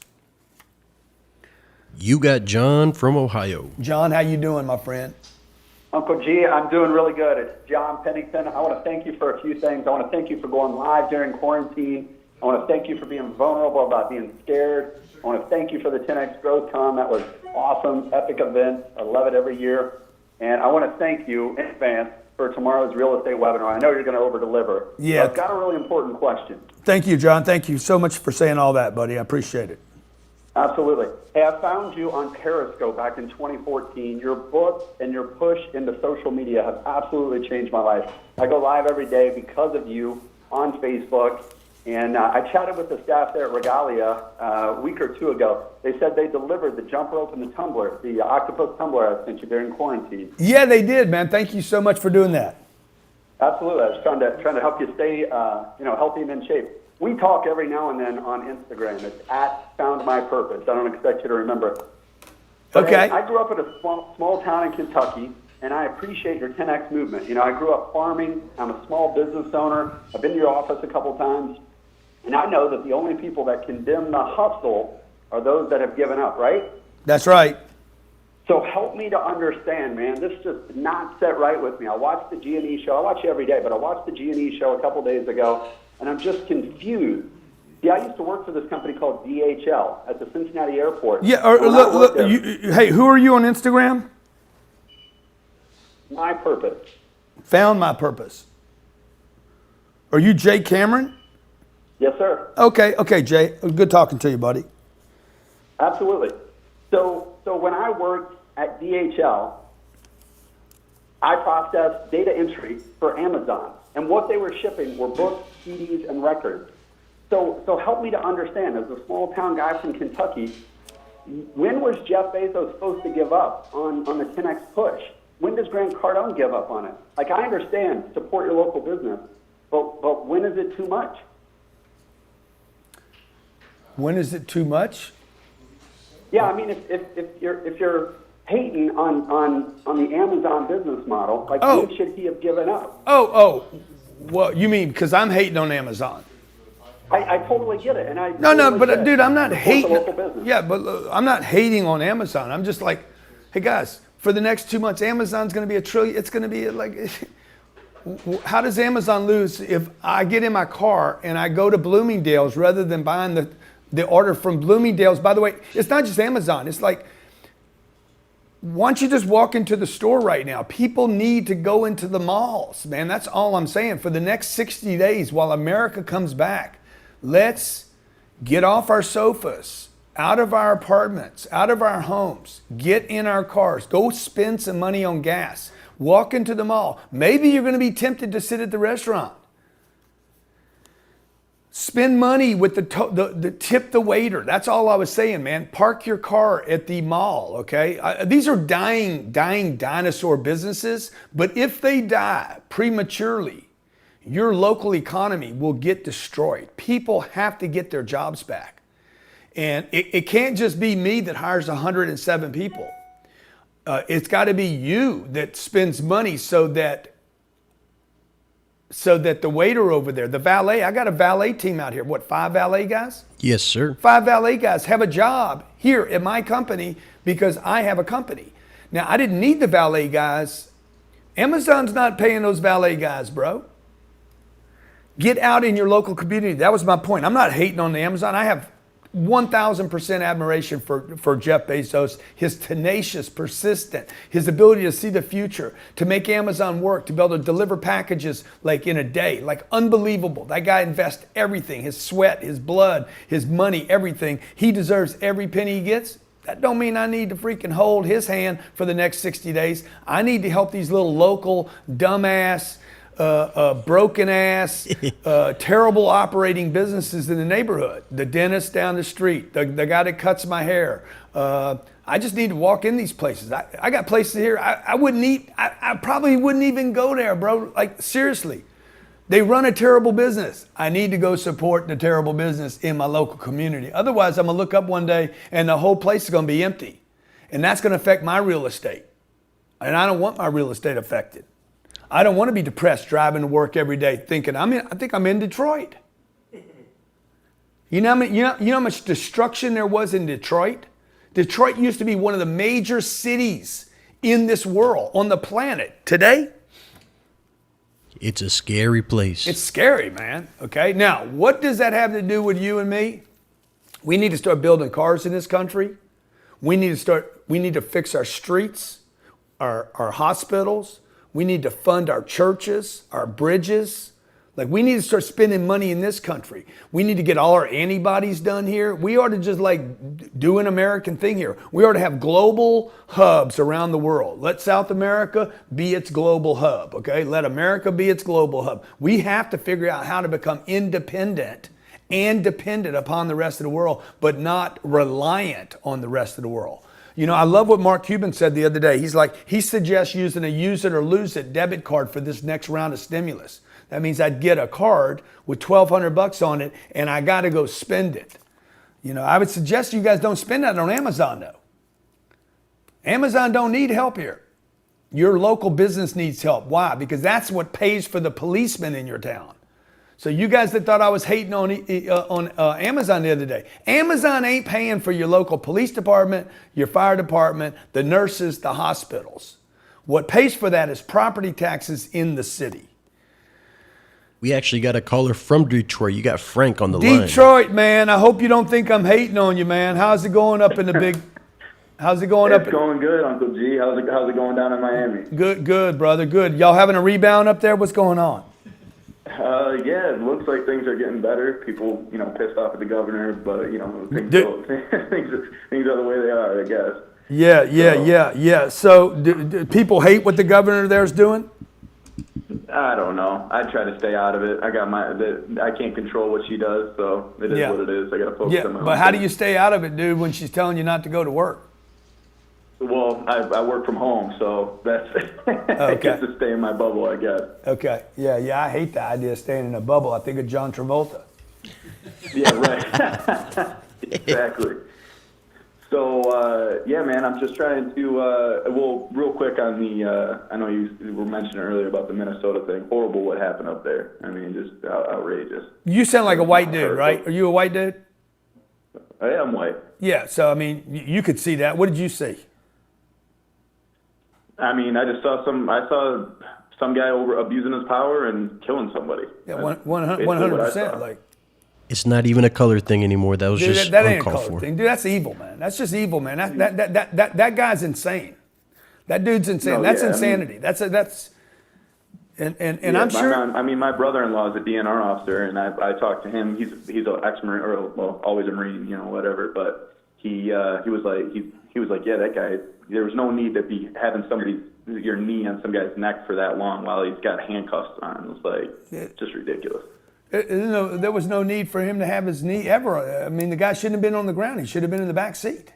You got John from Ohio. John, how you doing, my friend? Uncle G, I'm doing really good. It's John Pennington. I want to thank you for a few things. I want to thank you for going live during quarantine. I want to thank you for being vulnerable about being scared. I want to thank you for the 10X Growth Con. That was awesome, epic event. I love it every year. And I want to thank you in advance for tomorrow's real estate webinar. I know you're going to over-deliver. Yeah. But I've got a really important question. Thank you, John. Thank you so much for saying all that, buddy. I appreciate it. Absolutely. Hey, I found you on Periscope back in 2014. Your book and your push into social media have absolutely changed my life. I go live every day because of you on Facebook. And I chatted with the staff there at Regalia a week or 2 ago. They said they delivered the jump rope and the tumbler, the octopus tumbler I sent you during quarantine. Yeah, they did, man. Thank you so much for doing that. Absolutely. I was trying to help you stay healthy and in shape. We talk every now and then on Instagram. It's at Found My Purpose. I don't expect you to remember. But Okay. hey, I grew up in a small town in Kentucky, and I appreciate your 10X movement. You know, I grew up farming. I'm a small business owner. I've been to your office a couple times. And I know that the only people that condemn the hustle are those that have given up, right? That's right. So help me to understand, man. This just did not set right with me. I watched the G&E show. I watch you every day, but I watched the G&E show a couple days ago, and I'm just confused. See, I used to work for this company called DHL at the Cincinnati airport. Yeah, look, hey, who are you on Instagram? My Purpose. Found My Purpose. Are you Jay Cameron? Yes, sir. Okay, Jay. Good talking to you, buddy. Absolutely. So when I worked at DHL, I processed data entry for Amazon, and what they were shipping were books, CDs, and records. So help me to understand, as a small town guy from Kentucky, when was Jeff Bezos supposed to give up on the 10X push? When does Grant Cardone give up on it? Like, I understand, support your local business, but when is it too much? When is it too much? Yeah, I mean, if you're hating on the Amazon business model, like, when should he have given up? Well, you mean because I'm hating on Amazon? I totally get it, and I No, but dude, I'm not hating. local business. Yeah, but I'm not hating on Amazon. I'm just like, hey guys, for the next 2 months, Amazon's going to be $1 trillion. It's going to be like, how does Amazon lose if I get in my car and I go to Bloomingdale's rather than buying the order from Bloomingdale's? By the way, it's not just Amazon. It's like, why don't you just walk into the store right now? People need to go into the malls, man. That's all I'm saying. For the next 60 days while America comes back, let's get off our sofas, out of our apartments, out of our homes, get in our cars, go spend some money on gas, walk into the mall. Maybe you're going to be tempted to sit at the restaurant. Spend money with the tip the waiter. That's all I was saying, man. Park your car at the mall, okay? These are dying dinosaur businesses, but if they die prematurely, your local economy will get destroyed. People have to get their jobs back. And it can't just be me that hires 107 people. It's got to be you that spends money so that the waiter over there, the valet, I got a valet team out here. What, 5 valet guys? Yes, sir. 5 valet guys have a job here at my company because I have a company. Now, I didn't need the valet guys. Amazon's not paying those valet guys, bro. Get out in your local community. That was my point. I'm not hating on the Amazon. I have 1,000% admiration for Jeff Bezos, his tenacious, persistent, his ability to see the future, to make Amazon work, to be able to deliver packages like in a day, like unbelievable. That guy invests everything, his sweat, his blood, his money, everything. He deserves every penny he gets. That don't mean I need to freaking hold his hand for the next 60 days. I need to help these little local dumbass, broken ass, terrible operating businesses in the neighborhood. The dentist down the street, the guy that cuts my hair. I just need to walk in these places. I got places here I probably wouldn't even go there, bro. Like, seriously. They run a terrible business. I need to go support the terrible business in my local community. Otherwise, I'm gonna look up one day and the whole place is gonna be empty. And that's gonna affect my real estate. And I don't want my real estate affected. I don't want to be depressed driving to work every day thinking I think I'm in Detroit. You know how much destruction there was in Detroit? Detroit used to be one of the major cities in this world, on the planet. Today, it's a scary place. it's scary, man. Okay, now what does that have to do with you and me? We need to start building cars in this country. We need to fix our streets, our hospitals. We need to fund our churches, our bridges. Like, we need to start spending money in this country. We need to get all our antibodies done here. We ought to just do an American thing here. We ought to have global hubs around the world. Let South America be its global hub, okay? Let America be its global hub. We have to figure out how to become independent and dependent upon the rest of the world, but not reliant on the rest of the world. You know, I love what Mark Cuban said the other day. He's like, he suggests using a use it or lose it debit card for this next round of stimulus. That means I'd get a card with $1,200 on it and I got to go spend it. You know, I would suggest you guys don't spend that on Amazon though. Amazon don't need help here. Your local business needs help. Why? Because that's what pays for the policemen in your town. So you guys that thought I was hating on Amazon the other day, Amazon ain't paying for your local police department, your fire department, the nurses, the hospitals. What pays for that is property taxes in the city. We actually got a caller from Detroit. You got Frank on the line. Detroit, man. I hope you don't think I'm hating on you, man. How's it going up in the big? How's it going up? It's going good, Uncle G. How's it going down in Miami? Good, brother. Good. Y'all having a rebound up there? What's going on? Yeah, it looks like things are getting better. People, pissed off at the governor, but things are the way they are, I guess. Yeah. So, do people hate what the governor there's doing? I don't know. I try to stay out of it. I can't control what she does, so it is what it is. I got to focus on my own but how do thing. you stay out of it, dude, when she's telling you not to go to work? Well, I work from home, so that's I get to stay in my bubble, I guess. Okay. Yeah. I hate the idea of staying in a bubble. I think of John Travolta. Yeah, right. Exactly. So, man, I'm just trying to, real quick on the, I know you were mentioning earlier about the Minnesota thing. Horrible what happened up there. I mean, just outrageous. You sound like a white dude, right? Are you a white dude? I am white. Yeah, so, I mean, you could see that. What did you see? I mean, I saw some guy abusing his power and killing somebody. Yeah, 100%. Like, it's not even a color thing anymore. That was dude, just that ain't a uncalled color for. thing, dude. That's evil, man. That's just evil, man. That guy's insane. That dude's insane. No, that's yeah, insanity. And I'm sure. My brother-in-law is a DNR officer, and I talked to him. He's an ex-Marine, or always a Marine, whatever. But he was like, yeah, that guy. There was no need to be having your knee on some guy's neck for that long while he's got handcuffs on. It's like, just ridiculous. There was no need for him to have his knee ever. I mean, the guy shouldn't have been on the ground. He should have been in the back seat.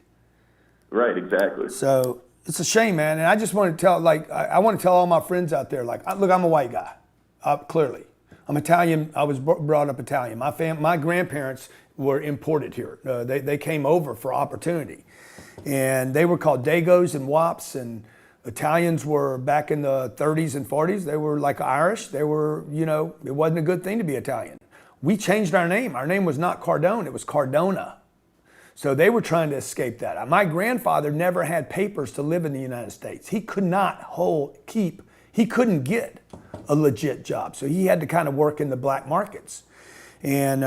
Right, exactly. So it's a shame, man. And I just want to tell, like, I want to tell all my friends out there, like, look, I'm a white guy, clearly. I'm Italian. I was brought up Italian. My grandparents were imported here. They came over for opportunity. And they were called Dagos and Wops, and Italians were back in the 30s and 40s. They were like Irish. They were, it wasn't a good thing to be Italian. We changed our name. Our name was not Cardone, it was Cardona. So they were trying to escape that. My grandfather never had papers to live in the United States. He could not he couldn't get a legit job. So he had to kind of work in the black markets. And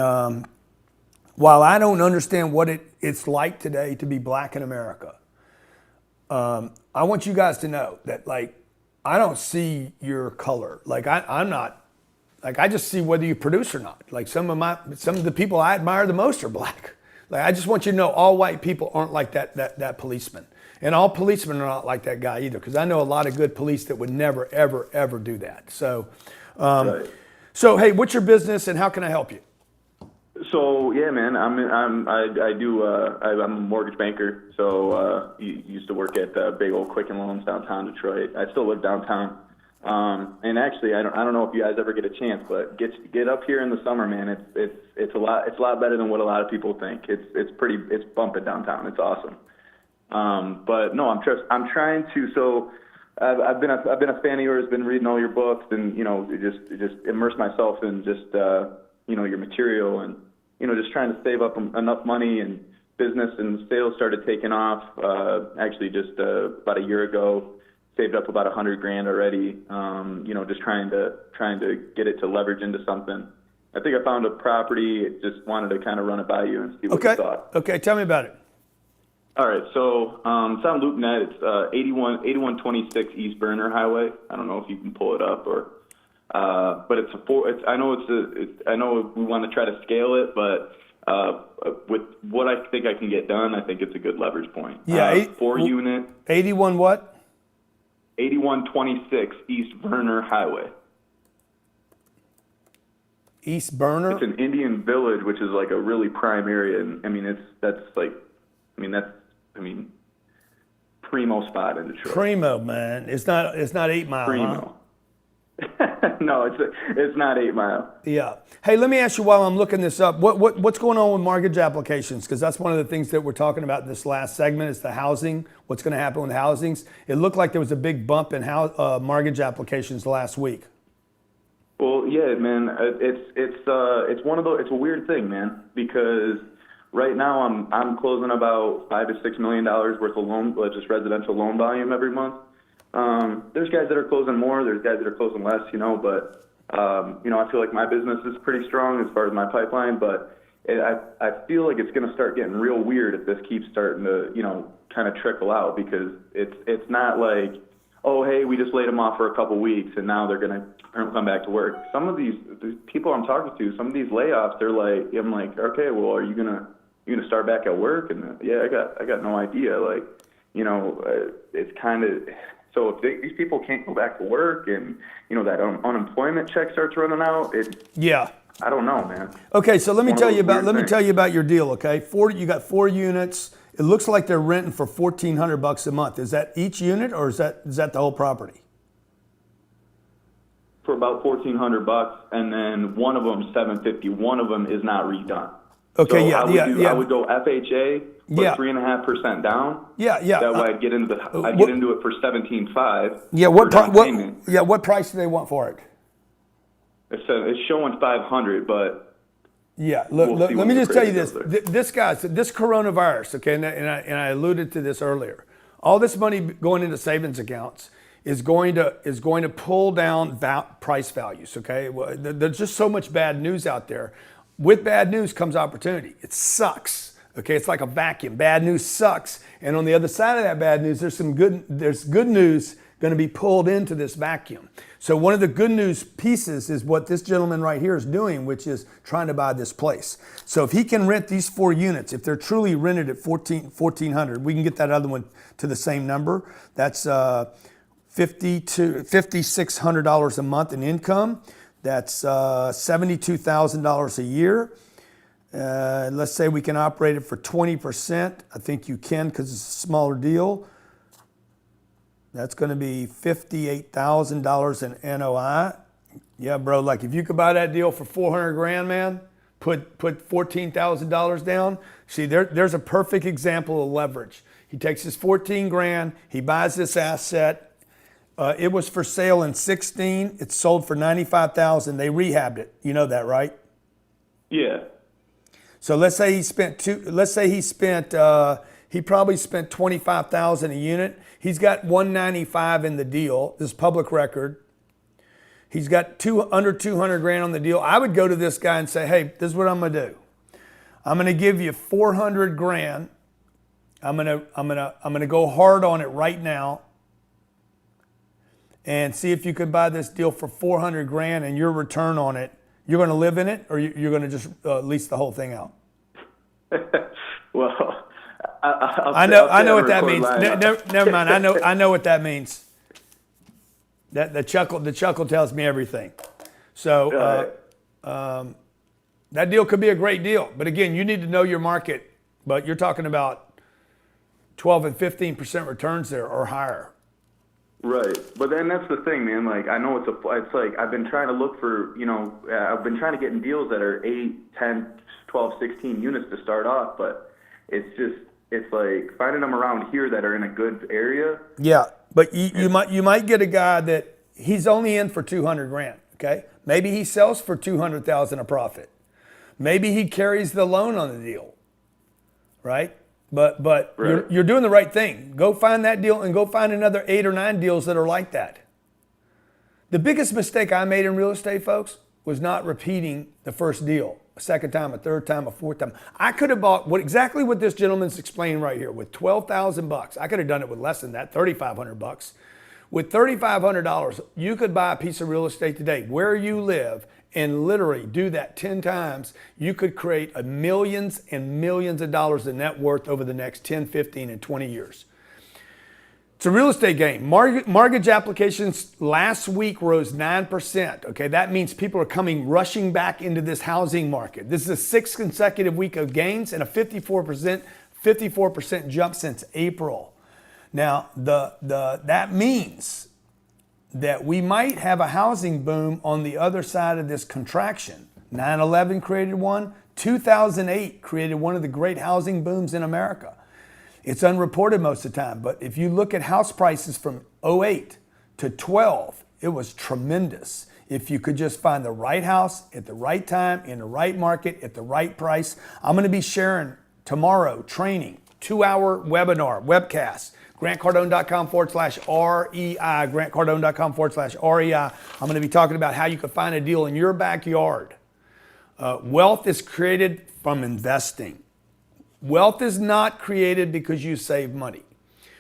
while I don't understand what it's like today to be black in America, I want you guys to know that, like, I don't see your color. Like, I'm not, like, I just see whether you produce or not. Like, some of the people I admire the most are black. Like, I just want you to know all white people aren't like that policeman. And all policemen are not like that guy either, because I know a lot of good police that would never, ever, ever do that. So, Right. so hey, what's your business and how can I help you? So yeah, man, I'm a mortgage banker. So used to work at big old Quicken Loans downtown Detroit. I still live downtown. And actually, I don't know if you guys ever get a chance, but get up here in the summer, man. It's a lot better than what a lot of people think. It's bumping downtown. It's awesome. But no, I'm trying to. So I've been a fan of yours. Been reading all your books, and just immerse myself in just your material, and just trying to save up enough money. And business and sales started taking off. Actually, just about a year ago. Saved up about $100,000 already. Just trying to get it to leverage into something. I think I found a property. Just wanted to kind of run it by you and see what you thought. Okay, tell me about it. All right, so it's on LoopNet. It's 8126 East Burner Highway. I don't know if you can pull it up or, but I know we want to try to scale it, but with what I think I can get done, I think it's a good leverage point. Yeah, 4 unit. 81 what? 8126 East Burner Highway. East Burner? It's an Indian village, which is like a really prime area. And that's primo spot in Detroit. Primo, man. It's not 8 Mile. Primo. Huh? No, it's not 8 Mile. Yeah. Hey, let me ask you while I'm looking this up, what's going on with mortgage applications? Because that's one of the things that we're talking about in this last segment is the housing. What's going to happen with housings? It looked like there was a big bump in mortgage applications last week. Well, yeah, man. It's a weird thing, man, because right now I'm closing about $5 to $6 million worth of just residential loan volume every month. There's guys that are closing more, there's guys that are closing less, but, I feel like my business is pretty strong as far as my pipeline, but I feel like it's going to start getting real weird if this keeps starting to, kind of trickle out, because it's not like, oh, hey, we just laid them off for a couple weeks and now they're going to come back to work. Some of these people I'm talking to, some of these layoffs, I'm like, okay, well, are you going to start back at work? And yeah, I got no idea. Like, it's kind of, so if these people can't go back to work and, that unemployment check starts running out, yeah. I don't know, man. Okay, so let me tell you about your deal, okay? You got 4 units. It looks like they're renting for $1,400 a month. Is that each unit or is that the whole property? For about $1,400, and then one of them $750. One of them is not redone. Okay, so yeah. I would go FHA, put 3.5% down. Yeah. That way I'd get into it for $17,500. Yeah. What price do they want for it? It's showing $500, but yeah. Look, let me just tell you this. This coronavirus, okay, and I alluded to this earlier. All this money going into savings accounts is going to pull down price values. Okay, well, there's just so much bad news out there. With bad news comes opportunity. It sucks. Okay, it's like a vacuum. Bad news sucks, and on the other side of that bad news, there's good news going to be pulled into this vacuum. So one of the good news pieces is what this gentleman right here is doing, which is trying to buy this place. So if he can rent these 4 units, if they're truly rented at $1,400, we can get that other one to the same number. That's $5,600 a month in income. That's $72,000 a year. Let's say we can operate it for 20%. I think you can because it's a smaller deal. That's going to be $58,000 in NOI. Yeah, bro, like if you could buy that deal for 400 grand, man, put $14,000 down. See, there's a perfect example of leverage. He takes his 14 grand, he buys this asset. It was for sale in 16. It's sold for 95,000. They rehabbed it. You know that, right? Yeah. So let's say he probably spent 25,000 a unit. He's got 195 in the deal. This is public record. He's got under 200 grand on the deal. I would go to this guy and say, hey, this is what I'm gonna do. I'm gonna give you 400 grand. I'm gonna go hard on it right now and see if you could buy this deal for 400 grand and your return on it. You're gonna live in it, or you're gonna just lease the whole thing out? Well, I know what that means. Never mind. I know what that means. The chuckle tells me everything. So that deal could be a great deal, but again, you need to know your market. But you're talking about 12 and 15% returns there or higher. Right, but then that's the thing, man. Like, I know it's like I've been trying to look for, I've been trying to get in deals that are 8, 10, 12, 16 units to start off, but it's like finding them around here that are in a good area. Yeah, but you might get a guy that he's only in for 200 grand. Okay, maybe he sells for 200,000 a profit. Maybe he carries the loan on the deal. Right. But right. You're doing the right thing. Go find that deal and go find another 8 or 9 deals that are like that. The biggest mistake I made in real estate, folks, was not repeating the first deal a second time, a third time, a fourth time. I could have bought exactly what this gentleman's explaining right here with $12,000. I could have done it with less than that, $3,500. With $3,500, you could buy a piece of real estate today where you live and literally do that 10 times. You could create millions and millions of dollars in net worth over the next 10, 15, and 20 years. It's a real estate game. Mortgage applications last week rose 9%. Okay, that means people are rushing back into this housing market. This is the 6th consecutive week of gains and a 54% jump since April. Now, that means that we might have a housing boom on the other side of this contraction. 9/11 created one. 2008 created one of the great housing booms in America. It's unreported most of the time, but if you look at house prices from 08 to 12, it was tremendous. If you could just find the right house at the right time, in the right market, at the right price. I'm gonna be sharing tomorrow training, 2-hour webinar, webcast. grantcardone.com/REI, grantcardone.com/REI. I'm going to be talking about how you can find a deal in your backyard. Wealth is created from investing. Wealth is not created because you save money.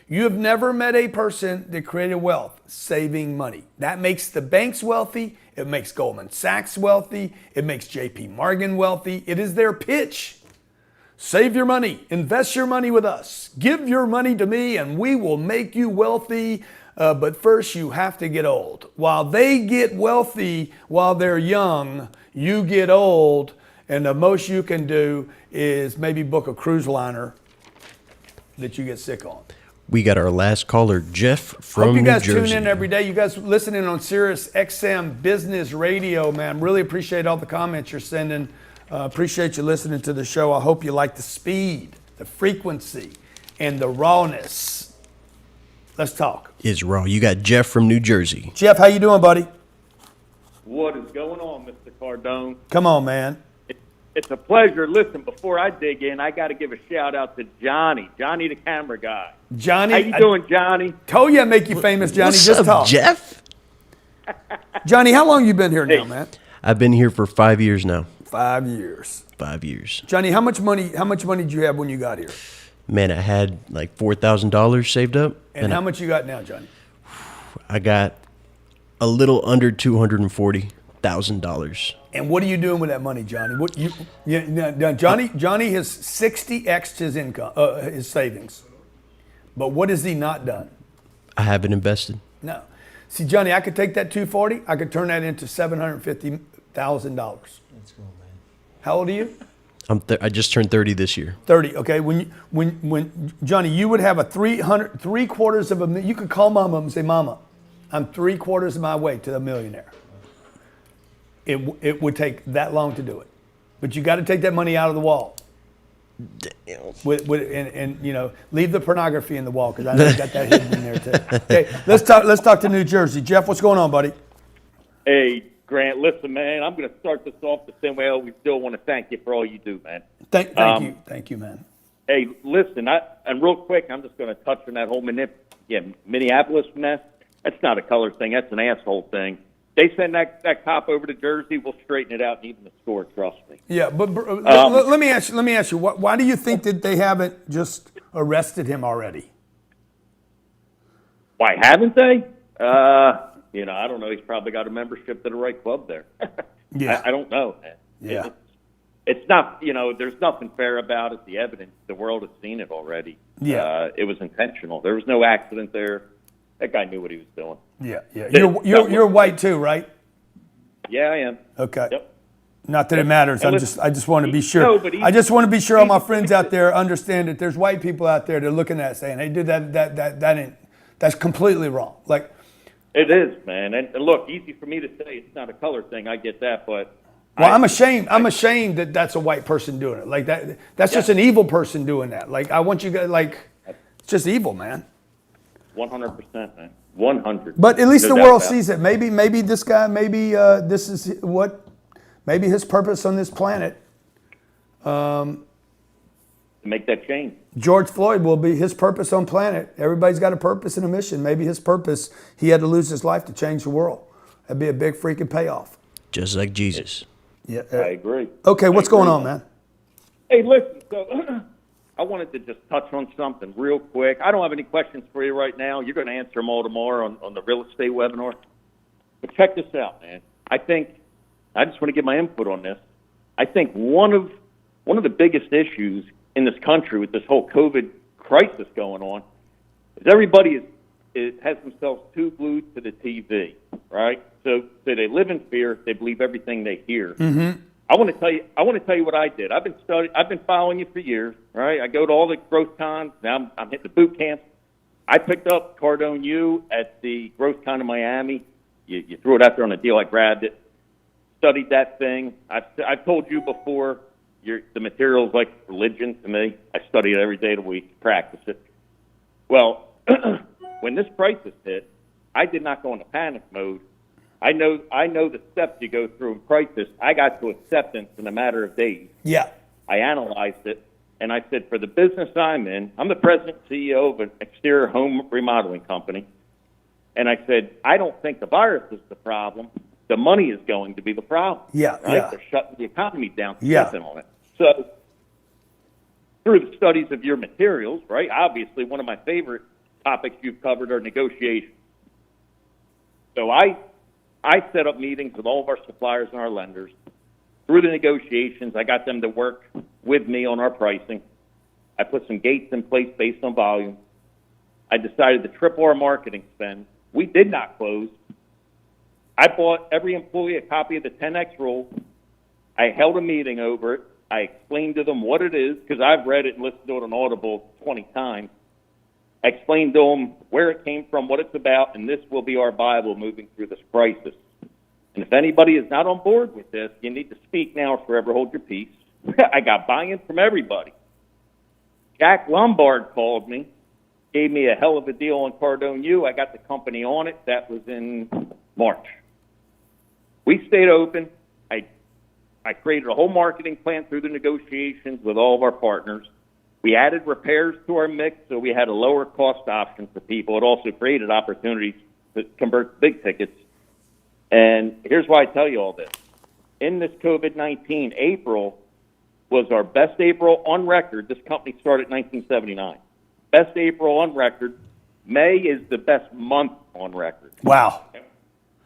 You have never met a person that created wealth saving money. That makes the banks wealthy. It makes Goldman Sachs wealthy. It makes JP Morgan wealthy. It is their pitch. Save your money, invest your money with us. Give your money to me and we will make you wealthy. But first you have to get old. While they get wealthy while they're young, you get old, and the most you can do is maybe book a cruise liner that you get sick on. We got our last caller, Jeff from Hope you guys New Jersey. tune in every day. You guys listening on Sirius XM Business Radio, man. Really appreciate all the comments you're sending. Appreciate you listening to the show. I hope you like the speed, the frequency, and the rawness. Let's talk. It's raw. You got Jeff from New Jersey. Jeff, how you doing, buddy? What is going on, Mr. Cardone? Come on, man. It's a pleasure. Listen, before I dig in, I got to give a shout out to Johnny the camera guy. Johnny, how you doing, Johnny? Told you I'd make you famous, Johnny. What's Just up, talk. Jeff? Johnny, how long you been here now, man? I've been here for 5 years now. 5 years. 5 years. Johnny, how much money did you have when you got here? Man, I had like $4,000 saved up. And how much you got now, Johnny? I got a little under $240,000. And what are you doing with that money, Johnny? Johnny has 60x'd his income, his savings. But what has he not done? I haven't invested. No. See, Johnny, I could take that 240. I could turn that into $750,000. Let's go, man. How old are you? I just turned 30 this year. 30. Okay. When Johnny, you would have a 3/4 of a million. You could call Mama and say, "Mama, I'm 3/4 of my way to the millionaire." It would take that long to do it, but you got to take that money out of the wall. And you know, leave the pornography in the wall because I know you got that hidden in there too. Okay, let's talk to New Jersey. Jeff, what's going on, buddy? Hey, Grant, listen, man, I'm going to start this off the same way I always do. I want to thank you for all you do, man. Thank you, man. Hey, listen, and real quick, I'm just going to touch on that whole Minneapolis mess. That's not a color thing. That's an asshole thing. They send that cop over to Jersey, we'll straighten it out and even the score, trust me. Yeah, but let me ask you, why do you think that they haven't just arrested him already? Why haven't they? You know, I don't know. He's probably got a membership to the right club there. Yeah. I don't know, man. Yeah. It's not, you know, there's nothing fair about it. The evidence, the world has seen it already. Yeah. It was intentional. There was no accident there. That guy knew what he was doing. Yeah. You're white too, right? Yeah, I am. Okay. Yep. Not that it matters. I just want to be sure. No, but I just want to be sure all my friends out there understand that there's white people out there that are looking at it saying, "Hey, dude, that's completely wrong." Like, it is, man. And look, easy for me to say it's not a color thing. I get that, but well, I'm ashamed. I'm ashamed that that's a white person doing it. Like that. That's just an evil person doing that. Like, I want you guys. Like, it's just evil, man. 100%, man. 100. But at least No the doubt world about it. sees it. Maybe this guy. Maybe this is what. Maybe his purpose on this planet. To make that change. George Floyd will be his purpose on planet. Everybody's got a purpose and a mission. Maybe his purpose, he had to lose his life to change the world. That'd be a big freaking payoff. Just like Jesus. Yeah. I agree. Okay, what's going on, man? Hey, listen, so I wanted to just touch on something real quick. I don't have any questions for you right now. You're going to answer them all tomorrow on the real estate webinar. But check this out, man. I just want to get my input on this. I think one of the biggest issues in this country with this whole COVID crisis going on is everybody has themselves too glued to the TV, right? So they live in fear. They believe everything they hear. Mm-hmm. I want to tell you what I did. I've been following you for years, right? I go to all the growth cons. Now I'm hitting the boot camp. I picked up Cardone U at the growth con in Miami. You threw it out there on a deal. I grabbed it. Studied that thing. I've told you before, the material is like religion to me. I study it every day of the week, practice it. Well, when this crisis hit, I did not go into panic mode. I know the steps you go through in crisis. I got to acceptance in a matter of days. Yeah. I analyzed it, and I said, for the business I'm in, I'm the president and CEO of an exterior home remodeling company, and I said, I don't think the virus is the problem. The money is going to be the problem. Yeah, right? yeah. They're shutting the economy down, Yeah. stepping on it. So through the studies of your materials, right, obviously one of my favorite topics you've covered are negotiations. So I set up meetings with all of our suppliers and our lenders. Through the negotiations, I got them to work with me on our pricing. I put some gates in place based on volume. I decided to triple our marketing spend. We did not close. I bought every employee a copy of the 10X rule. I held a meeting over it. I explained to them what it is, because I've read it and listened to it on Audible 20 times. I explained to them where it came from, what it's about, and this will be our Bible moving through this crisis. And if anybody is not on board with this, you need to speak now or forever hold your peace. I got buy-in from everybody. Jack Lombard called me, gave me a hell of a deal on Cardone U. I got the company on it. That was in March. We stayed open. I created a whole marketing plan through the negotiations with all of our partners. We added repairs to our mix, so we had a lower cost option for people. It also created opportunities to convert big tickets. And here's why I tell you all this. In this COVID-19, April was our best April on record. This company started in 1979. Best April on record. May is the best month on record. Wow.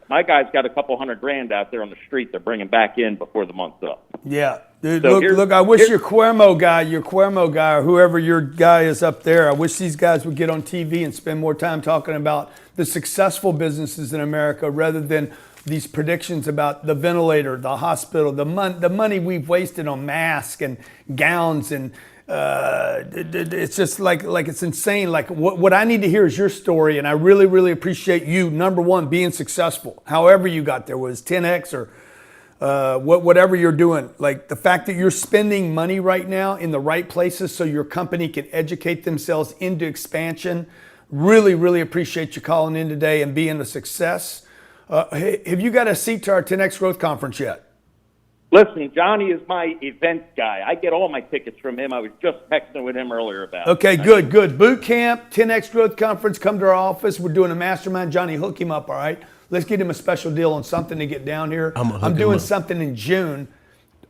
My guy's got a couple $100,000 out there on the street they're bringing back in before the month's up. Yeah, dude. So Look. I wish your Cuermo guy, or whoever your guy is up there, I wish these guys would get on TV and spend more time talking about the successful businesses in America rather than these predictions about the ventilator, the hospital, the money we've wasted on masks and gowns, and it's just like it's insane. Like what I need to hear is your story, and I really, really appreciate you. Number one, being successful, however you got there, was 10x or whatever you're doing. Like the fact that you're spending money right now in the right places so your company can educate themselves into expansion. Really, really appreciate you calling in today and being a success. Hey, have you got a seat to our 10X Growth Conference yet? Listen, Johnny is my events guy. I get all my tickets from him. I was just texting with him earlier about it. Okay, good. Boot camp, 10X Growth Conference, come to our office. We're doing a mastermind. Johnny, hook him up, all right? Let's get him a special deal on something to get down here. I'm doing something in June,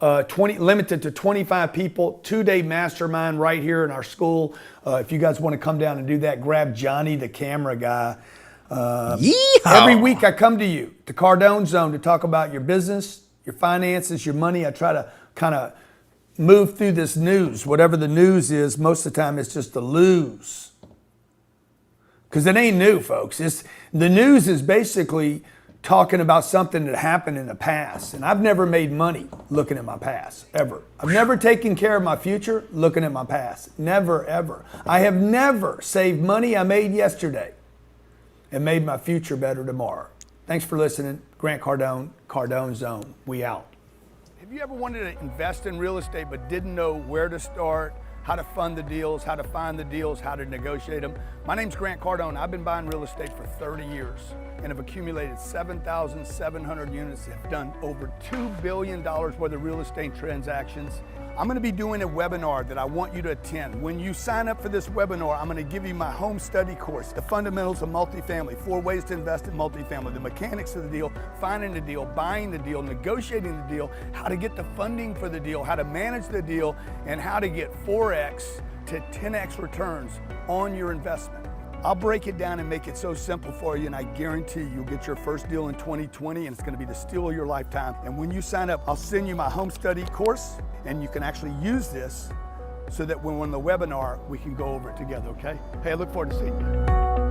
limited to 25 people, 2-day mastermind right here in our school. If you guys want to come down and do that, grab Johnny, the camera guy. Every week I come to you, the Cardone Zone, to talk about your business, your finances, your money. I try to kind of move through this news. Whatever the news is, most of the time it's just the lose. Because it ain't new, folks. The news is basically talking about something that happened in the past. And I've never made money looking at my past, ever. I've never taken care of my future looking at my past. Never, ever. I have never saved money I made yesterday and made my future better tomorrow. Thanks for listening. Grant Cardone, Cardone Zone. We out. Have you ever wanted to invest in real estate but didn't know where to start, how to fund the deals, how to find the deals, how to negotiate them? My name's Grant Cardone. I've been buying real estate for 30 years and have accumulated 7,700 units, have done over $2 billion worth of real estate transactions. I'm going to be doing a webinar that I want you to attend. When you sign up for this webinar, I'm going to give you my home study course, the fundamentals of multifamily, 4 ways to invest in multifamily, the mechanics of the deal, finding the deal, buying the deal, negotiating the deal, how to get the funding for the deal, how to manage the deal, and how to get 4x to 10x returns on your investment. I'll break it down and make it so simple for you, and I guarantee you'll get your first deal in 2020, and it's going to be the steal of your lifetime. And when you sign up, I'll send you my home study course, and you can actually use this so that when we're on the webinar, we can go over it together, okay? Hey, I look forward to seeing you.